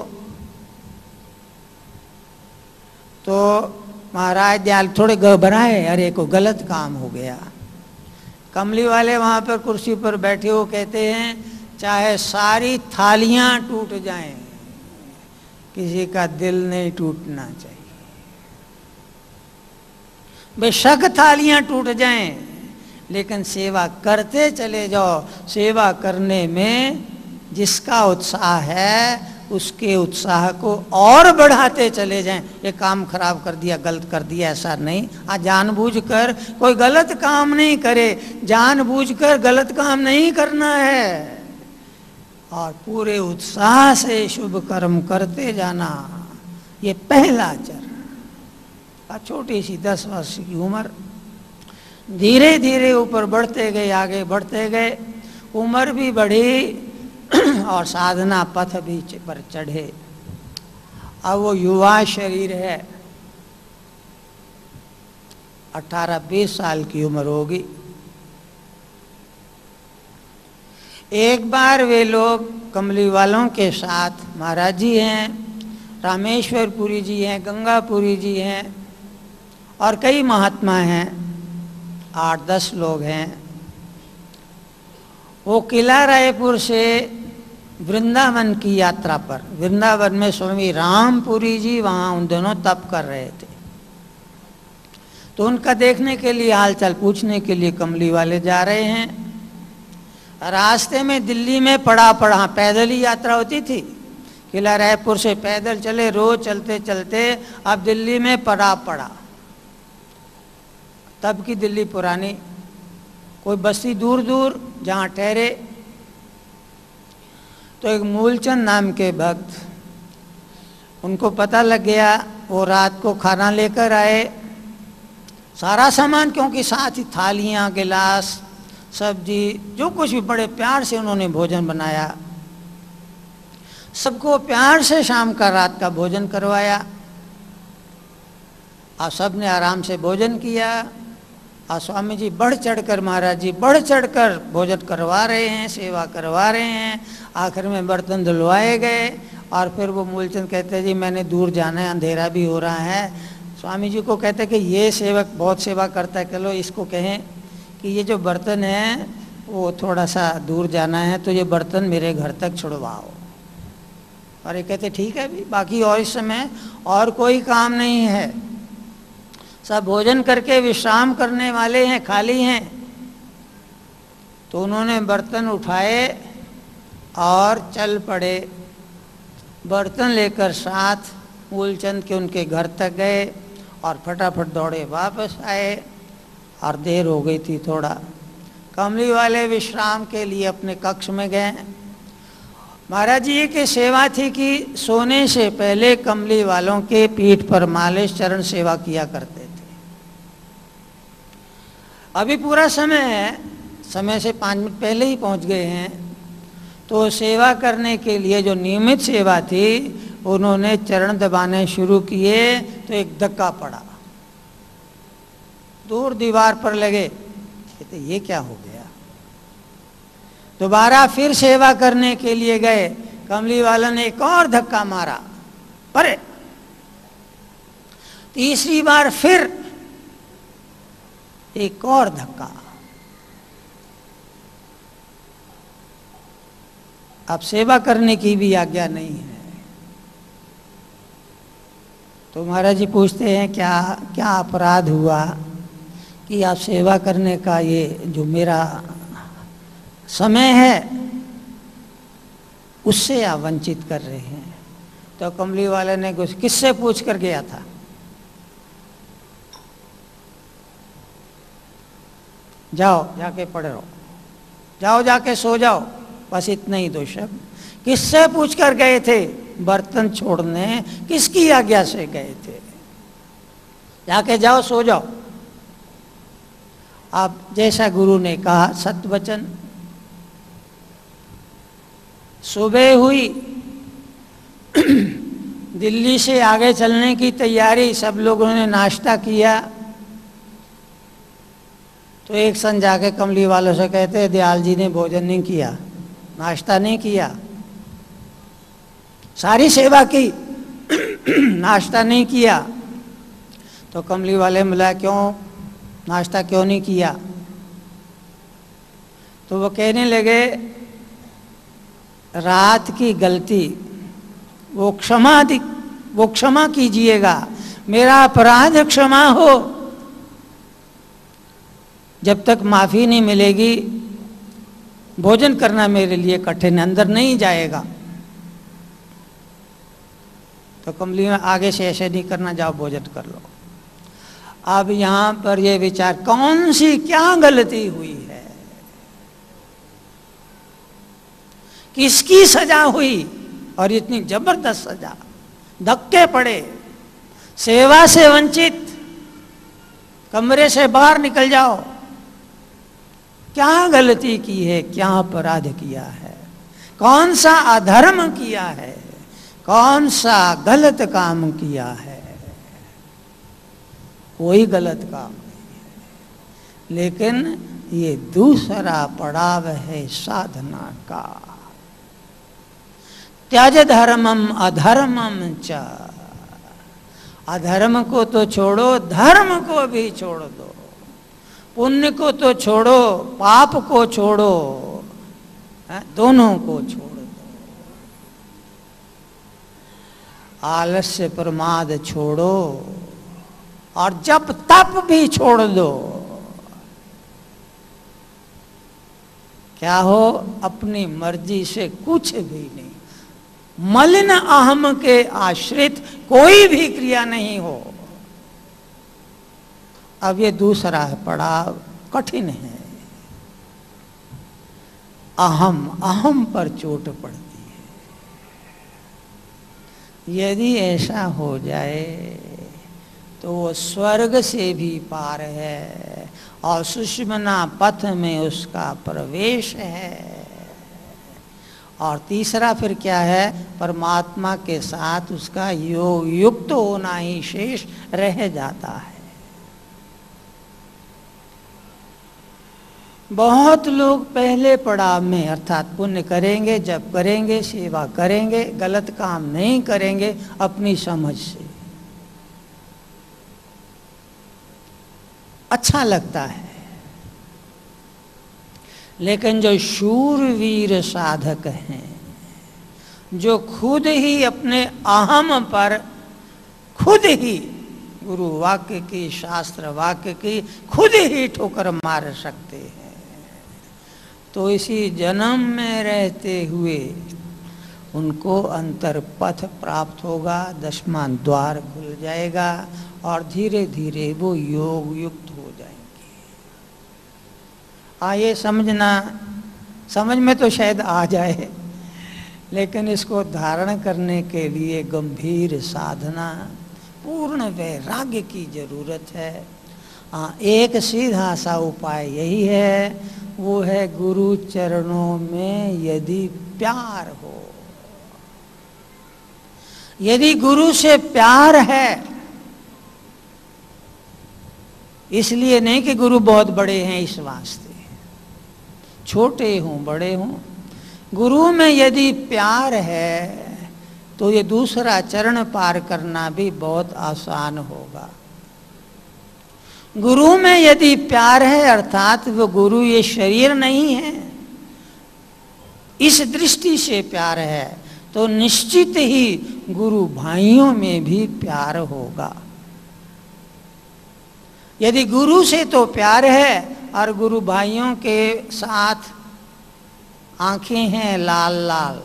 तो महाराज दयाल थोड़े घबराए, अरे को गलत काम हो गया। कमली वाले वहां पर कुर्सी पर बैठे हो कहते हैं, चाहे सारी थालियां टूट जाएं, किसी का दिल नहीं टूटना चाहिए। बेशक थालियां टूट जाएं, लेकिन सेवा करते चले जाओ। सेवा करने में जिसका उत्साह है, उसके उत्साह को और बढ़ाते चले जाएं। ये काम खराब कर दिया, गलत कर दिया, ऐसा नहीं। जानबूझकर कोई गलत काम नहीं करे, जानबूझकर गलत काम नहीं करना है, और पूरे उत्साह से शुभ कर्म करते जाना। ये पहला चरण। छोटी सी 10 वर्ष की उम्र, धीरे धीरे ऊपर बढ़ते गए, आगे बढ़ते गए, उम्र भी बढ़ी और साधना पथ भी पर चढ़े। अब वो युवा शरीर है, 18-20 साल की उम्र होगी। एक बार वे लोग कमली वालों के साथ, महाराज जी हैं, रामेश्वरपुरी जी हैं, गंगापुरी जी हैं, और कई महात्मा हैं, 8-10 लोग हैं। वो किला रायपुर से वृंदावन की यात्रा पर, वृंदावन में स्वामी रामपुरी जी वहाँ उन दोनों तप कर रहे थे। तो उनका देखने के लिए, हालचाल पूछने के लिए कमली वाले जा रहे हैं। रास्ते में दिल्ली में पड़ा पैदल ही यात्रा होती थी। किला रायपुर से पैदल चले, रोज चलते चलते अब दिल्ली में पड़ा। तब की दिल्ली पुरानी, कोई बस्ती दूर दूर जहाँ ठहरे। तो एक मूलचंद नाम के भक्त, उनको पता लग गया, वो रात को खाना लेकर आए, सारा सामान, क्योंकि साथ ही थालियाँ, गिलास, सब्जी, जो कुछ भी, बड़े प्यार से उन्होंने भोजन बनाया। सबको प्यार से शाम का, रात का भोजन करवाया, और सब ने आराम से भोजन किया। और स्वामी जी बढ़ चढ़कर, महाराज जी बढ़ चढ़कर भोजन करवा रहे हैं, सेवा करवा रहे हैं। आखिर में बर्तन धुलवाए गए, और फिर वो मूलचंद कहते हैं, जी मैंने दूर जाना है, अंधेरा भी हो रहा है। स्वामी जी को कहते हैं कि ये सेवक बहुत सेवा करता है, चलो इसको कहें कि ये जो बर्तन है वो थोड़ा सा दूर जाना है तो ये बर्तन मेरे घर तक छुड़वाओ। और ये कहते ठीक है भी, बाकी और इस समय और कोई काम नहीं है, सब भोजन करके विश्राम करने वाले हैं, खाली हैं। तो उन्होंने बर्तन उठाए और चल पड़े। बर्तन लेकर साथ मूलचंद के उनके घर तक गए और फटाफट दौड़े वापस आए और देर हो गई थी थोड़ा। कमली वाले विश्राम के लिए अपने कक्ष में गए। महाराज जी की सेवा थी कि सोने से पहले कमली वालों के पीठ पर मालिश चरण सेवा किया करते थे। अभी पूरा समय है, समय से 5 मिनट पहले ही पहुंच गए हैं, तो सेवा करने के लिए जो नियमित सेवा थी उन्होंने चरण दबाने शुरू किए तो एक धक्का पड़ा, दूर दीवार पर लगे। कहते ये क्या हो गया। दोबारा फिर सेवा करने के लिए गए, कमली वाला ने एक और धक्का मारा, परे। तीसरी बार फिर एक और धक्का। अब सेवा करने की भी आज्ञा नहीं है। तो महाराज जी पूछते हैं क्या क्या अपराध हुआ कि आप सेवा करने का ये जो मेरा समय है उससे आप वंचित कर रहे हैं। तो कमली वाले ने कुछ किससे पूछ कर गया था। जाओ जाके पढ़ रहो, जाओ जाके सो जाओ, बस इतना ही 2 शब्द। किससे पूछ कर गए थे। बर्तन छोड़ने किसकी आज्ञा से गए थे। जाके जाओ सो जाओ। आप जैसा गुरु ने कहा सत्य वचन। सुबह हुई, दिल्ली से आगे चलने की तैयारी, सब लोगों ने नाश्ता किया। तो एक सन जाके कमली वालों से कहते दयाल जी ने भोजन नहीं किया, नाश्ता नहीं किया, सारी सेवा की, नाश्ता नहीं किया। तो कमली वाले मिला क्यों नाश्ता क्यों नहीं किया। तो वो कहने लगे रात की गलती वो क्षमा कीजिएगा, मेरा अपराध क्षमा हो। जब तक माफी नहीं मिलेगी भोजन करना मेरे लिए कठिन, अंदर नहीं जाएगा। तो कमली में आगे से ऐसे नहीं करना, जाओ भोजन कर लो। अब यहां पर ये विचार कौन सी क्या गलती हुई है, किसकी सजा हुई और इतनी जबरदस्त सजा, धक्के पड़े, सेवा से वंचित, कमरे से बाहर निकल जाओ। क्या गलती की है, क्या अपराध किया है, कौन सा अधर्म किया है, कौन सा गलत काम किया है। कोई गलत काम नहीं है, लेकिन ये दूसरा पड़ाव है साधना का। त्याज धर्मम अधर्मम च। अधर्म को तो छोड़ो, धर्म को भी छोड़ दो। पुण्य को तो छोड़ो, पाप को छोड़ो, दोनों को छोड़ दो। आलस्य प्रमाद छोड़ो और जप तप भी छोड़ दो। क्या हो, अपनी मर्जी से कुछ भी नहीं, मलिन अहम के आश्रित कोई भी क्रिया नहीं हो। अब ये दूसरा पड़ाव कठिन है। अहम पर चोट पड़ती है। यदि ऐसा हो जाए तो वो स्वर्ग से भी पार है और सुषुम्ना पथ में उसका प्रवेश है। और तीसरा फिर क्या है, परमात्मा के साथ उसका युक्त होना ही शेष रह जाता है। बहुत लोग पहले पड़ाव में अर्थात पुण्य करेंगे, जप करेंगे, सेवा करेंगे, गलत काम नहीं करेंगे अपनी समझ से, अच्छा लगता है। लेकिन जो शूरवीर साधक हैं, जो खुद ही अपने अहम पर खुद ही गुरु वाक्य की, शास्त्र वाक्य की खुद ही ठोकर मार सकते हैं, तो इसी जन्म में रहते हुए उनको अंतर पथ प्राप्त होगा, 10वां द्वार खुल जाएगा और धीरे धीरे वो योग युक्त हो जाएंगे। ये समझना, समझ में तो शायद आ जाए, लेकिन इसको धारण करने के लिए गंभीर साधना, पूर्ण वैराग्य की जरूरत है। एक सीधा सा उपाय यही है, वो है गुरु चरणों में यदि प्यार हो, यदि गुरु से प्यार है, इसलिए नहीं कि गुरु बहुत बड़े हैं इस वास्ते, छोटे हों बड़े हों, गुरु में यदि प्यार है तो ये दूसरा चरण पार करना भी बहुत आसान होगा। गुरु में यदि प्यार है अर्थात वो गुरु ये शरीर नहीं है, इस दृष्टि से प्यार है, तो निश्चित ही गुरु भाइयों में भी प्यार होगा। यदि गुरु से तो प्यार है और गुरु भाइयों के साथ आंखें हैं लाल लाल,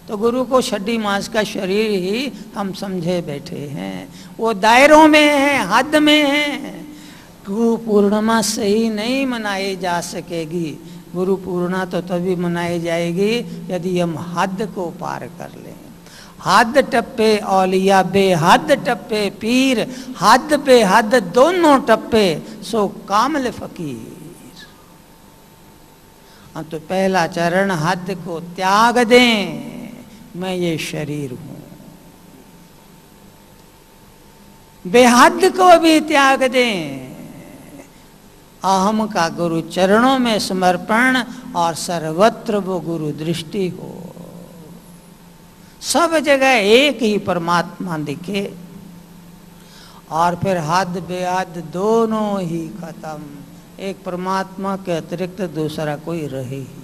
तो गुरु को छड्डी मांस का शरीर ही हम समझे बैठे हैं, वो दायरों में है, हद में है। गुरु पूर्णिमा सही नहीं मनाई जा सकेगी, गुरु पूर्णिमा तो तभी मनाई जाएगी यदि हम हद को पार कर लें। हद टप्पे औलिया बेहद टप्पे पीर, हद पे हद दोनों टप्पे सो कामल फकीर। तो पहला चरण हद को त्याग दें, मैं ये शरीर हूं, बेहद को भी त्याग दें, अहम का गुरु चरणों में समर्पण और सर्वत्र वो गुरु दृष्टि हो, सब जगह एक ही परमात्मा दिखे और फिर हद बेहद दोनों ही खत्म, एक परमात्मा के अतिरिक्त दूसरा कोई रहे ही।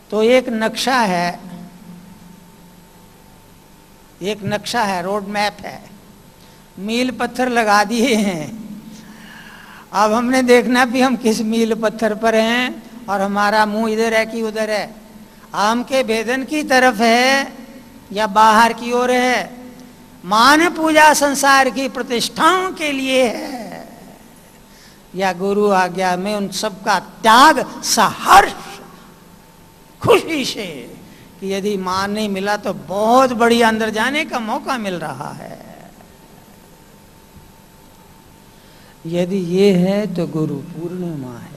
तो एक नक्शा है, रोड मैप है, मील पत्थर लगा दिए हैं। अब हमने देखना भी हम किस मील पत्थर पर हैं और हमारा मुंह इधर है कि उधर है, आम के भेदन की तरफ है या बाहर की ओर है, मान पूजा संसार की प्रतिष्ठाओं के लिए है या गुरु आज्ञा में उन सबका त्याग सहर्ष खुशी से कि यदि मान नहीं मिला तो बहुत बड़ी अंदर जाने का मौका मिल रहा है। यदि ये है तो गुरु पूर्णिमा है।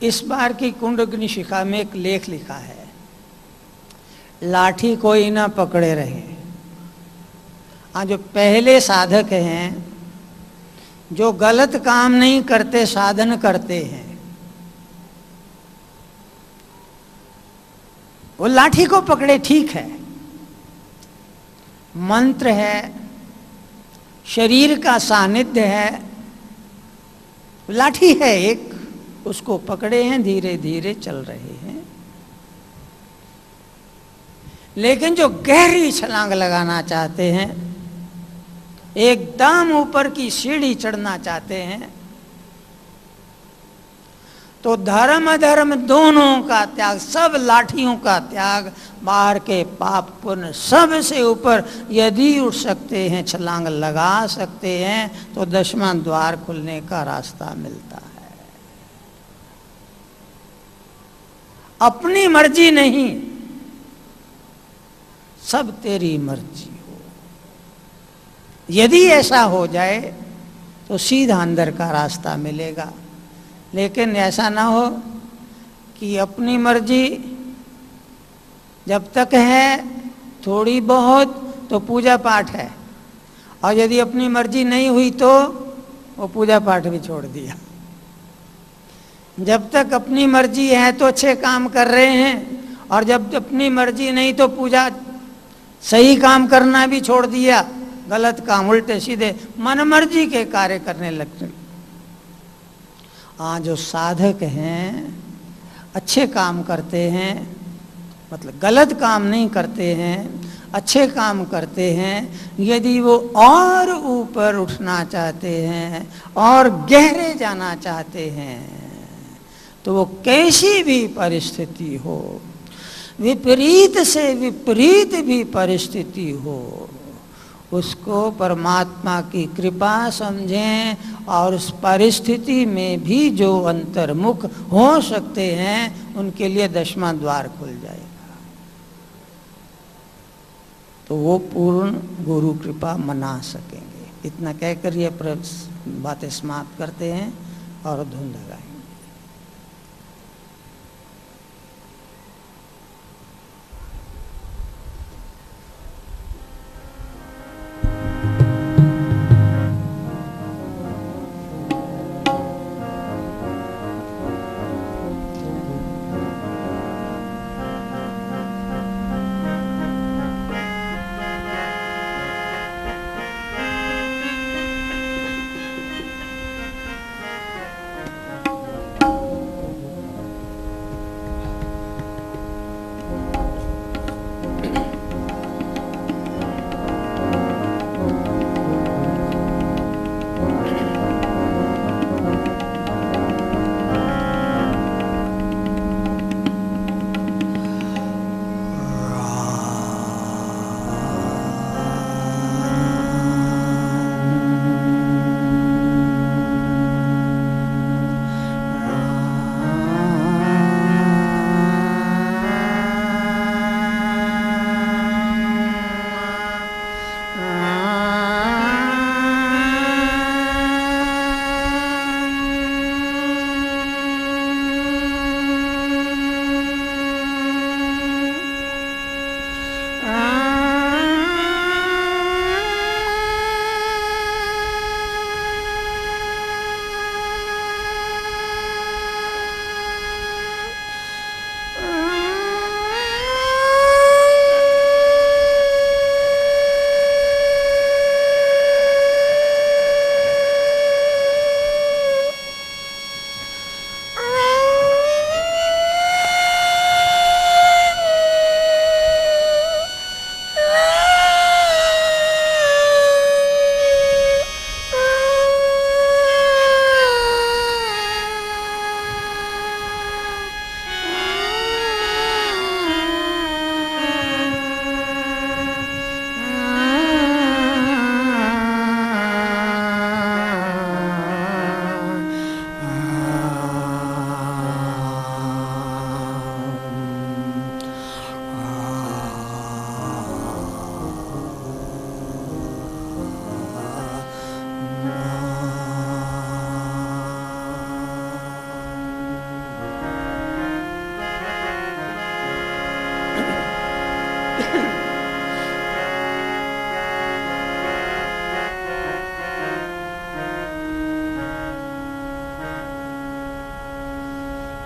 इस बार की कुंडग्नि शिखा में एक लेख लिखा है, लाठी कोई ना पकड़े रहे। जो पहले साधक हैं, जो गलत काम नहीं करते, साधन करते हैं, वो लाठी को पकड़े, ठीक है, मंत्र है, शरीर का सानिध्य है, लाठी है एक, उसको पकड़े हैं, धीरे धीरे चल रहे हैं। लेकिन जो गहरी छलांग लगाना चाहते हैं, एकदम ऊपर की सीढ़ी चढ़ना चाहते हैं, तो धर्म अधर्म दोनों का त्याग, सब लाठियों का त्याग, बाहर के पाप पुण्य सब से ऊपर यदि उठ सकते हैं, छलांग लगा सकते हैं, तो 10वां द्वार खुलने का रास्ता मिलता है। अपनी मर्जी नहीं, सब तेरी मर्जी हो। यदि ऐसा हो जाए तो सीधा अंदर का रास्ता मिलेगा। लेकिन ऐसा ना हो कि अपनी मर्जी जब तक है थोड़ी बहुत तो पूजा पाठ है, और यदि अपनी मर्जी नहीं हुई तो वो पूजा पाठ भी छोड़ दिया। जब तक अपनी मर्जी है तो अच्छे काम कर रहे हैं, और जब अपनी मर्जी नहीं तो पूजा, सही काम करना भी छोड़ दिया, गलत काम उल्टे सीधे मन मर्जी के कार्य करने लगते। जो साधक हैं, अच्छे काम करते हैं, मतलब गलत काम नहीं करते हैं, अच्छे काम करते हैं, यदि वो और ऊपर उठना चाहते हैं और गहरे जाना चाहते हैं, तो वो कैसी भी परिस्थिति हो, विपरीत से विपरीत भी परिस्थिति हो, उसको परमात्मा की कृपा समझें और उस परिस्थिति में भी जो अंतर्मुख हो सकते हैं उनके लिए 10वां द्वार खुल जाएगा। तो वो पूर्ण गुरु कृपा मना सकेंगे। इतना कहकर ये बातें समाप्त करते हैं और धुन लगाएंगे।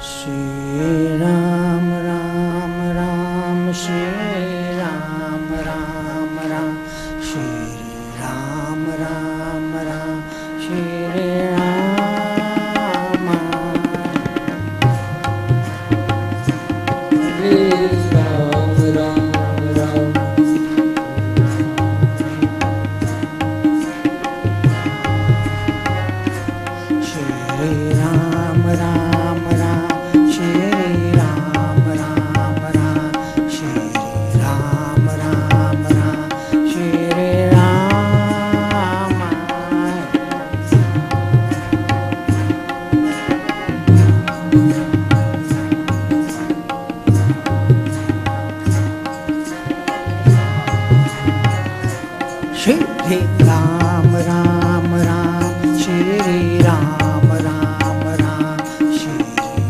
Shri Ram Ram Ram Shri Ram Ram Ram Shri Ram Ram Ram Shri Ram Shri Ram Ram Ram Shri Ram Ram Ram Shri Ram Ram Ram Shri Ram Shri Ram Ram Ram Shri Ram Ram Ram Shri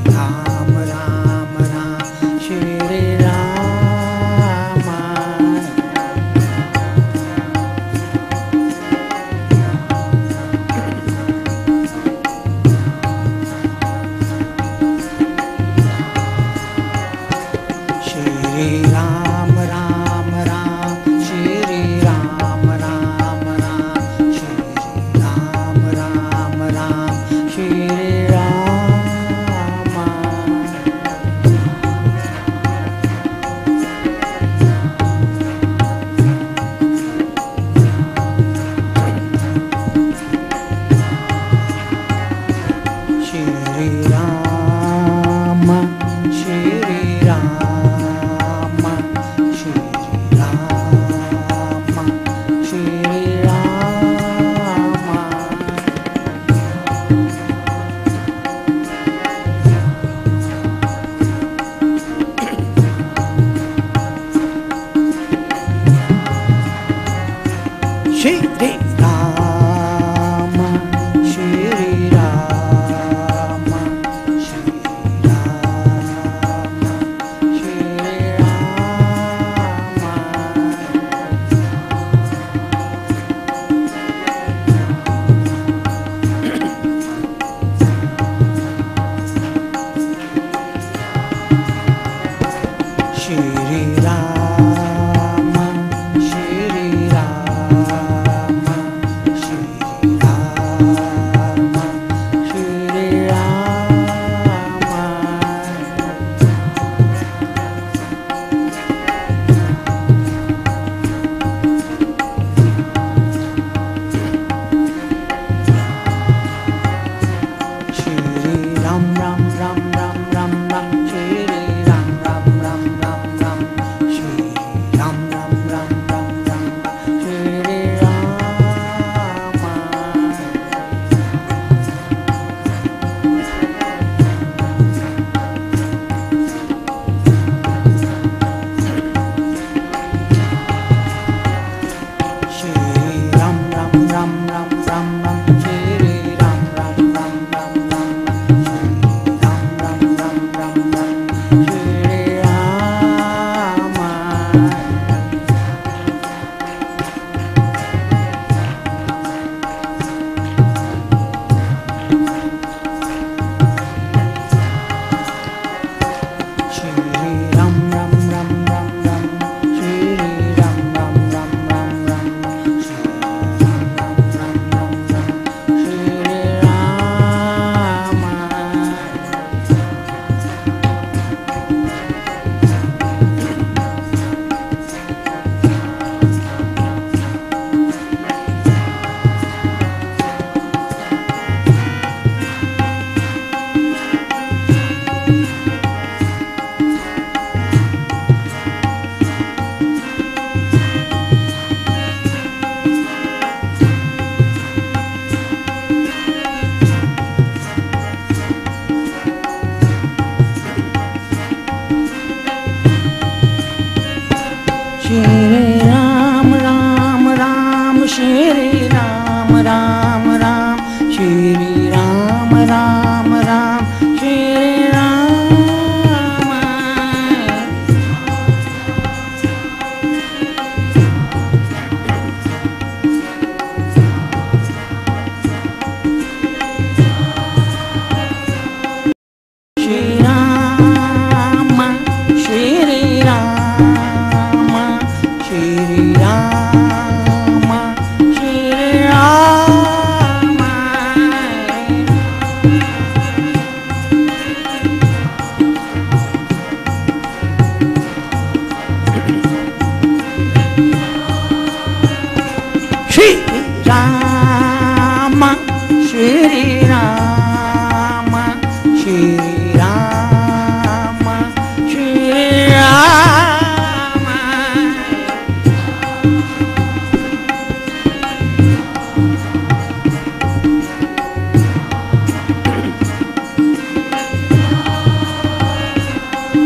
Ram Ram Ram Shri Ram Shri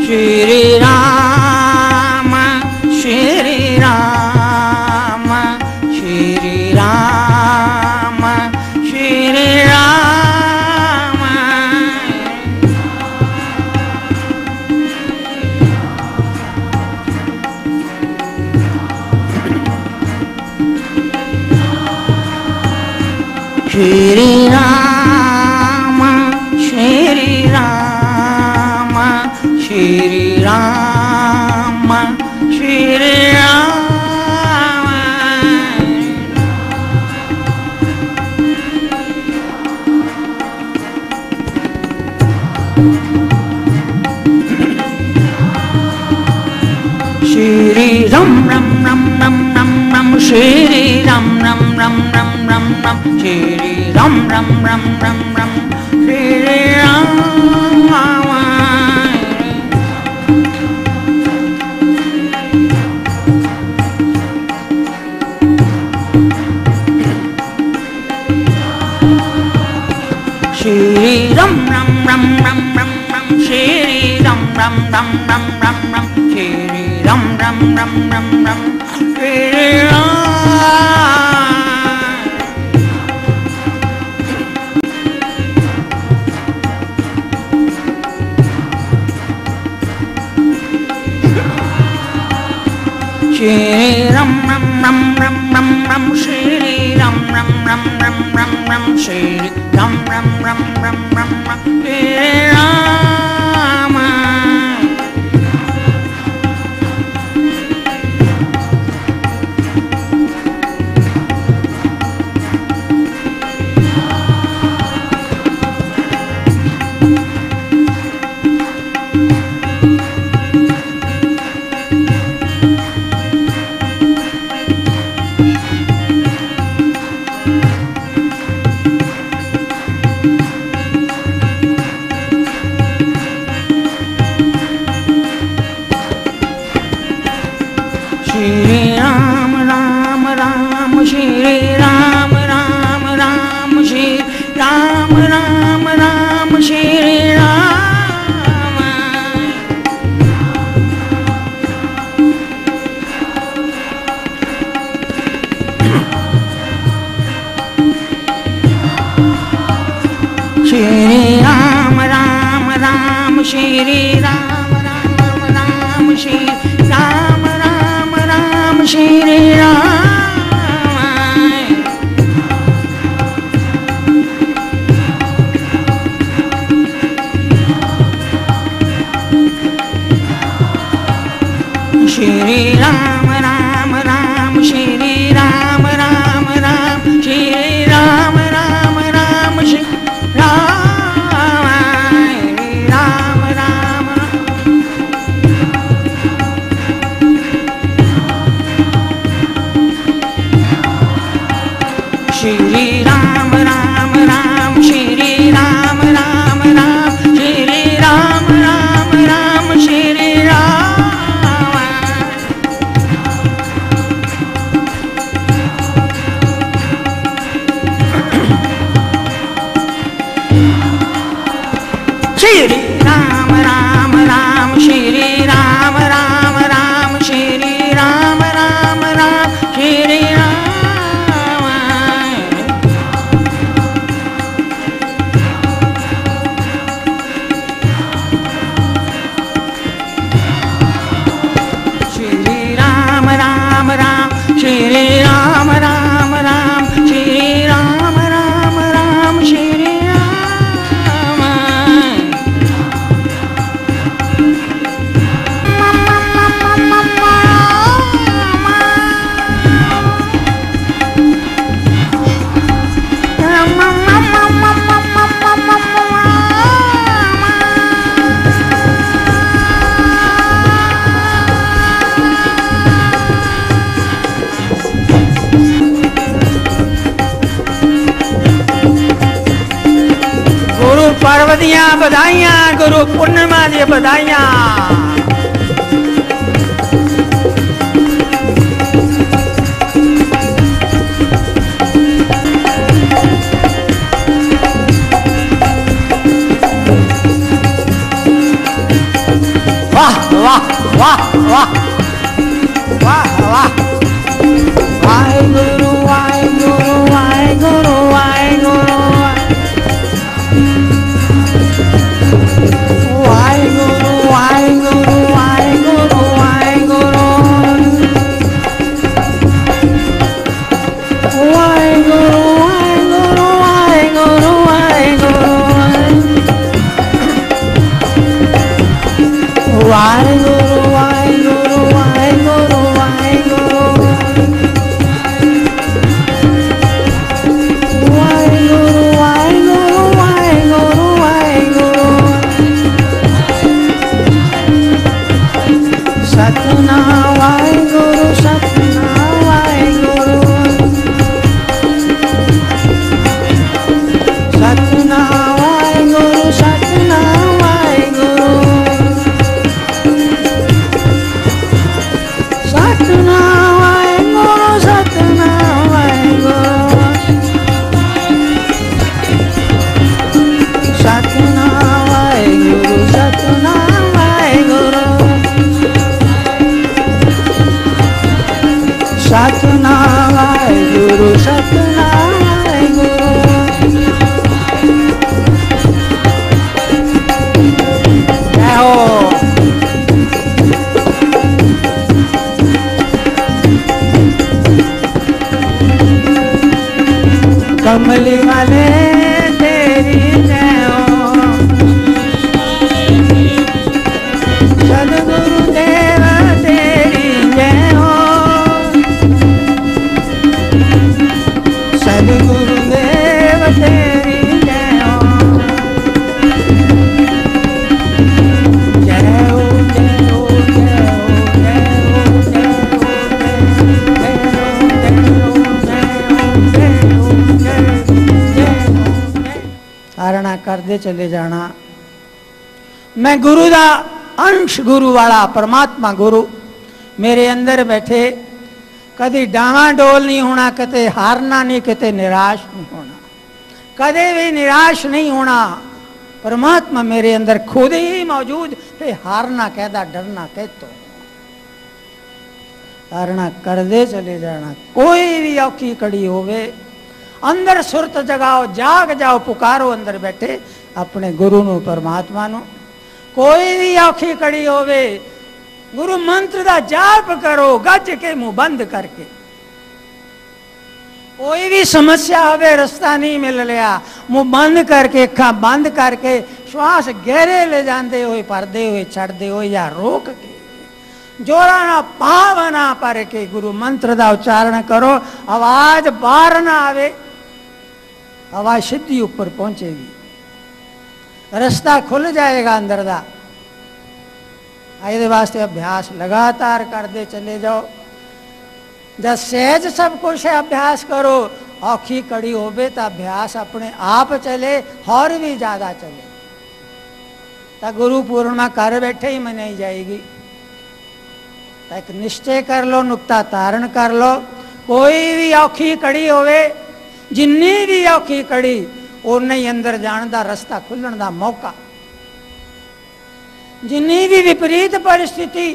Shri Ram Shri Ram Shri Ram Shri Shri Ram Shri Ram Ram Ram Ram Ram Ram Shri Ram Ram Ram Ram Ram Ram Shri Ram Ram Ram Ram Ram Ram Shri Rama. Shri Ram Ram Ram Shri Ram Ram Ram Shri Ram Ram Ram Shri Ram. Shri Ram Ram Ram Shri Ram Ram Ram Shri Ram Ram Ram Shri Ram. Shri Ram Ram Ram Shri Ram Ram Ram Shri Ram Ram Ram Shri Ram Ram Ram. Shri Ram Ram Ram Shri Ram Ram Ram Shri Ram Ram Ram Shri Ram. Shri Ram Ram Ram Shri Ram Ram Ram Shri Ram Ram Ram Shri Ram. Shri Ram Ram Ram Shri Ram Ram Ram Shri Ram Ram Ram Shri Ram. Guru Parv दियां बधाइयां, गुरु पूर्णिमा दी बधाइयां। वाह वाह वाह वाह वाह वाह। वाहेगुरु वाहेगुरु वाहेगुरु वाहेगुरु वाहेगुरु वाहेगुरु करते चले जाना। मैं गुरु दा अंश, गुरु वाला परमात्मा गुरु मेरे अंदर बैठे, कभी डावा डोल नहीं होना, कते हारना नहीं, कते निराश नहीं होना, कदे भी निराश नहीं होना। परमात्मा मेरे अंदर खुद ही मौजूद, फिर हारना कहता, डरना कह तो धारणा करते चले जाना। कोई भी औखी कड़ी होवे, अंदर सुरत जगाओ, जाग जाओ, पुकारो अंदर बैठे अपने गुरु नु, परमात्मा नु। कोई भी औखी कड़ी होवे, गुरु मंत्र दा जाप करो, गज के मुंह बंद करके। कोई भी समस्या होवे, रास्ता नहीं मिल रहा, मुंह बंद करके, अखा बंद करके, श्वास गहरे ले जाते हुए, भरते हुए, छड़ते हुए या रोक के, जोरा ना पावना पर के गुरु मंत्र का उच्चारण करो। आवाज बाहर ना आवे, आवाज सीधी ऊपर पहुंचेगी, रास्ता खुल जाएगा अंदर का। ये वास्ते अभ्यास लगातार करते चले जाओ। जब सहज सब कुछ है, अभ्यास करो। औखी कड़ी होवे तो अभ्यास अपने आप चले, और भी ज्यादा चले, तो गुरु पूर्णिमा कर बैठे ही मनाई जाएगी। एक निश्चय कर लो, नुक्ता तारण कर लो। कोई भी औखी कड़ी होवे, जिन्नी भी औखी कड़ी, उन्ना ही अंदर जाने का रास्ता खुलने का मौका। जिन्नी भी विपरीत परिस्थिति,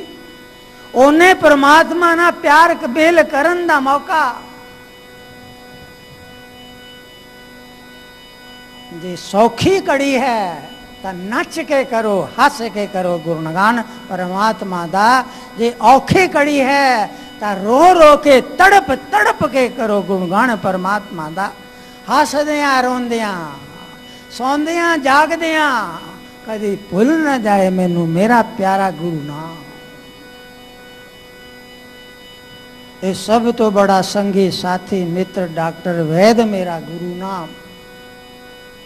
उन्हें परमात्मा ना प्यार कबील करन दा मौका। जे सौखी कड़ी है तो नच के करो, हस के करो गुणगान परमात्मा दा। जे औखी कड़ी है तो रो रो के, तड़प तड़प के करो गुणगान परमात्मा दा। हसदियां रोंदियां, सौंदियां जागदियां, कदी भूल न जाए मैनू मेरा प्यारा गुरु नाम। ये सब तो बड़ा संगी साथी मित्र डॉक्टर वैद मेरा गुरु नाम।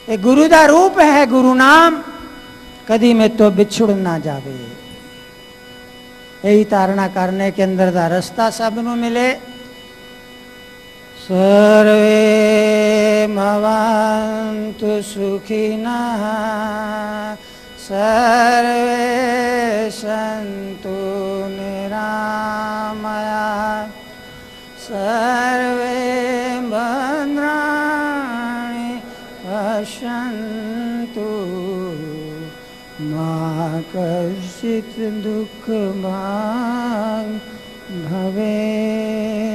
ये गुरु दा रूप है गुरु नाम, कदी में तो बिछुड़ ना जावे। यही धारणा करने के अंदर दा रास्ता सबनों मिले। सर्वे भवन्तु सुखिनः, सर्वे सन्तु निरामयाः, सर्वे भद्राणि पश्यन्तु, मा कश्चित् दुःखभाग् भवेत्।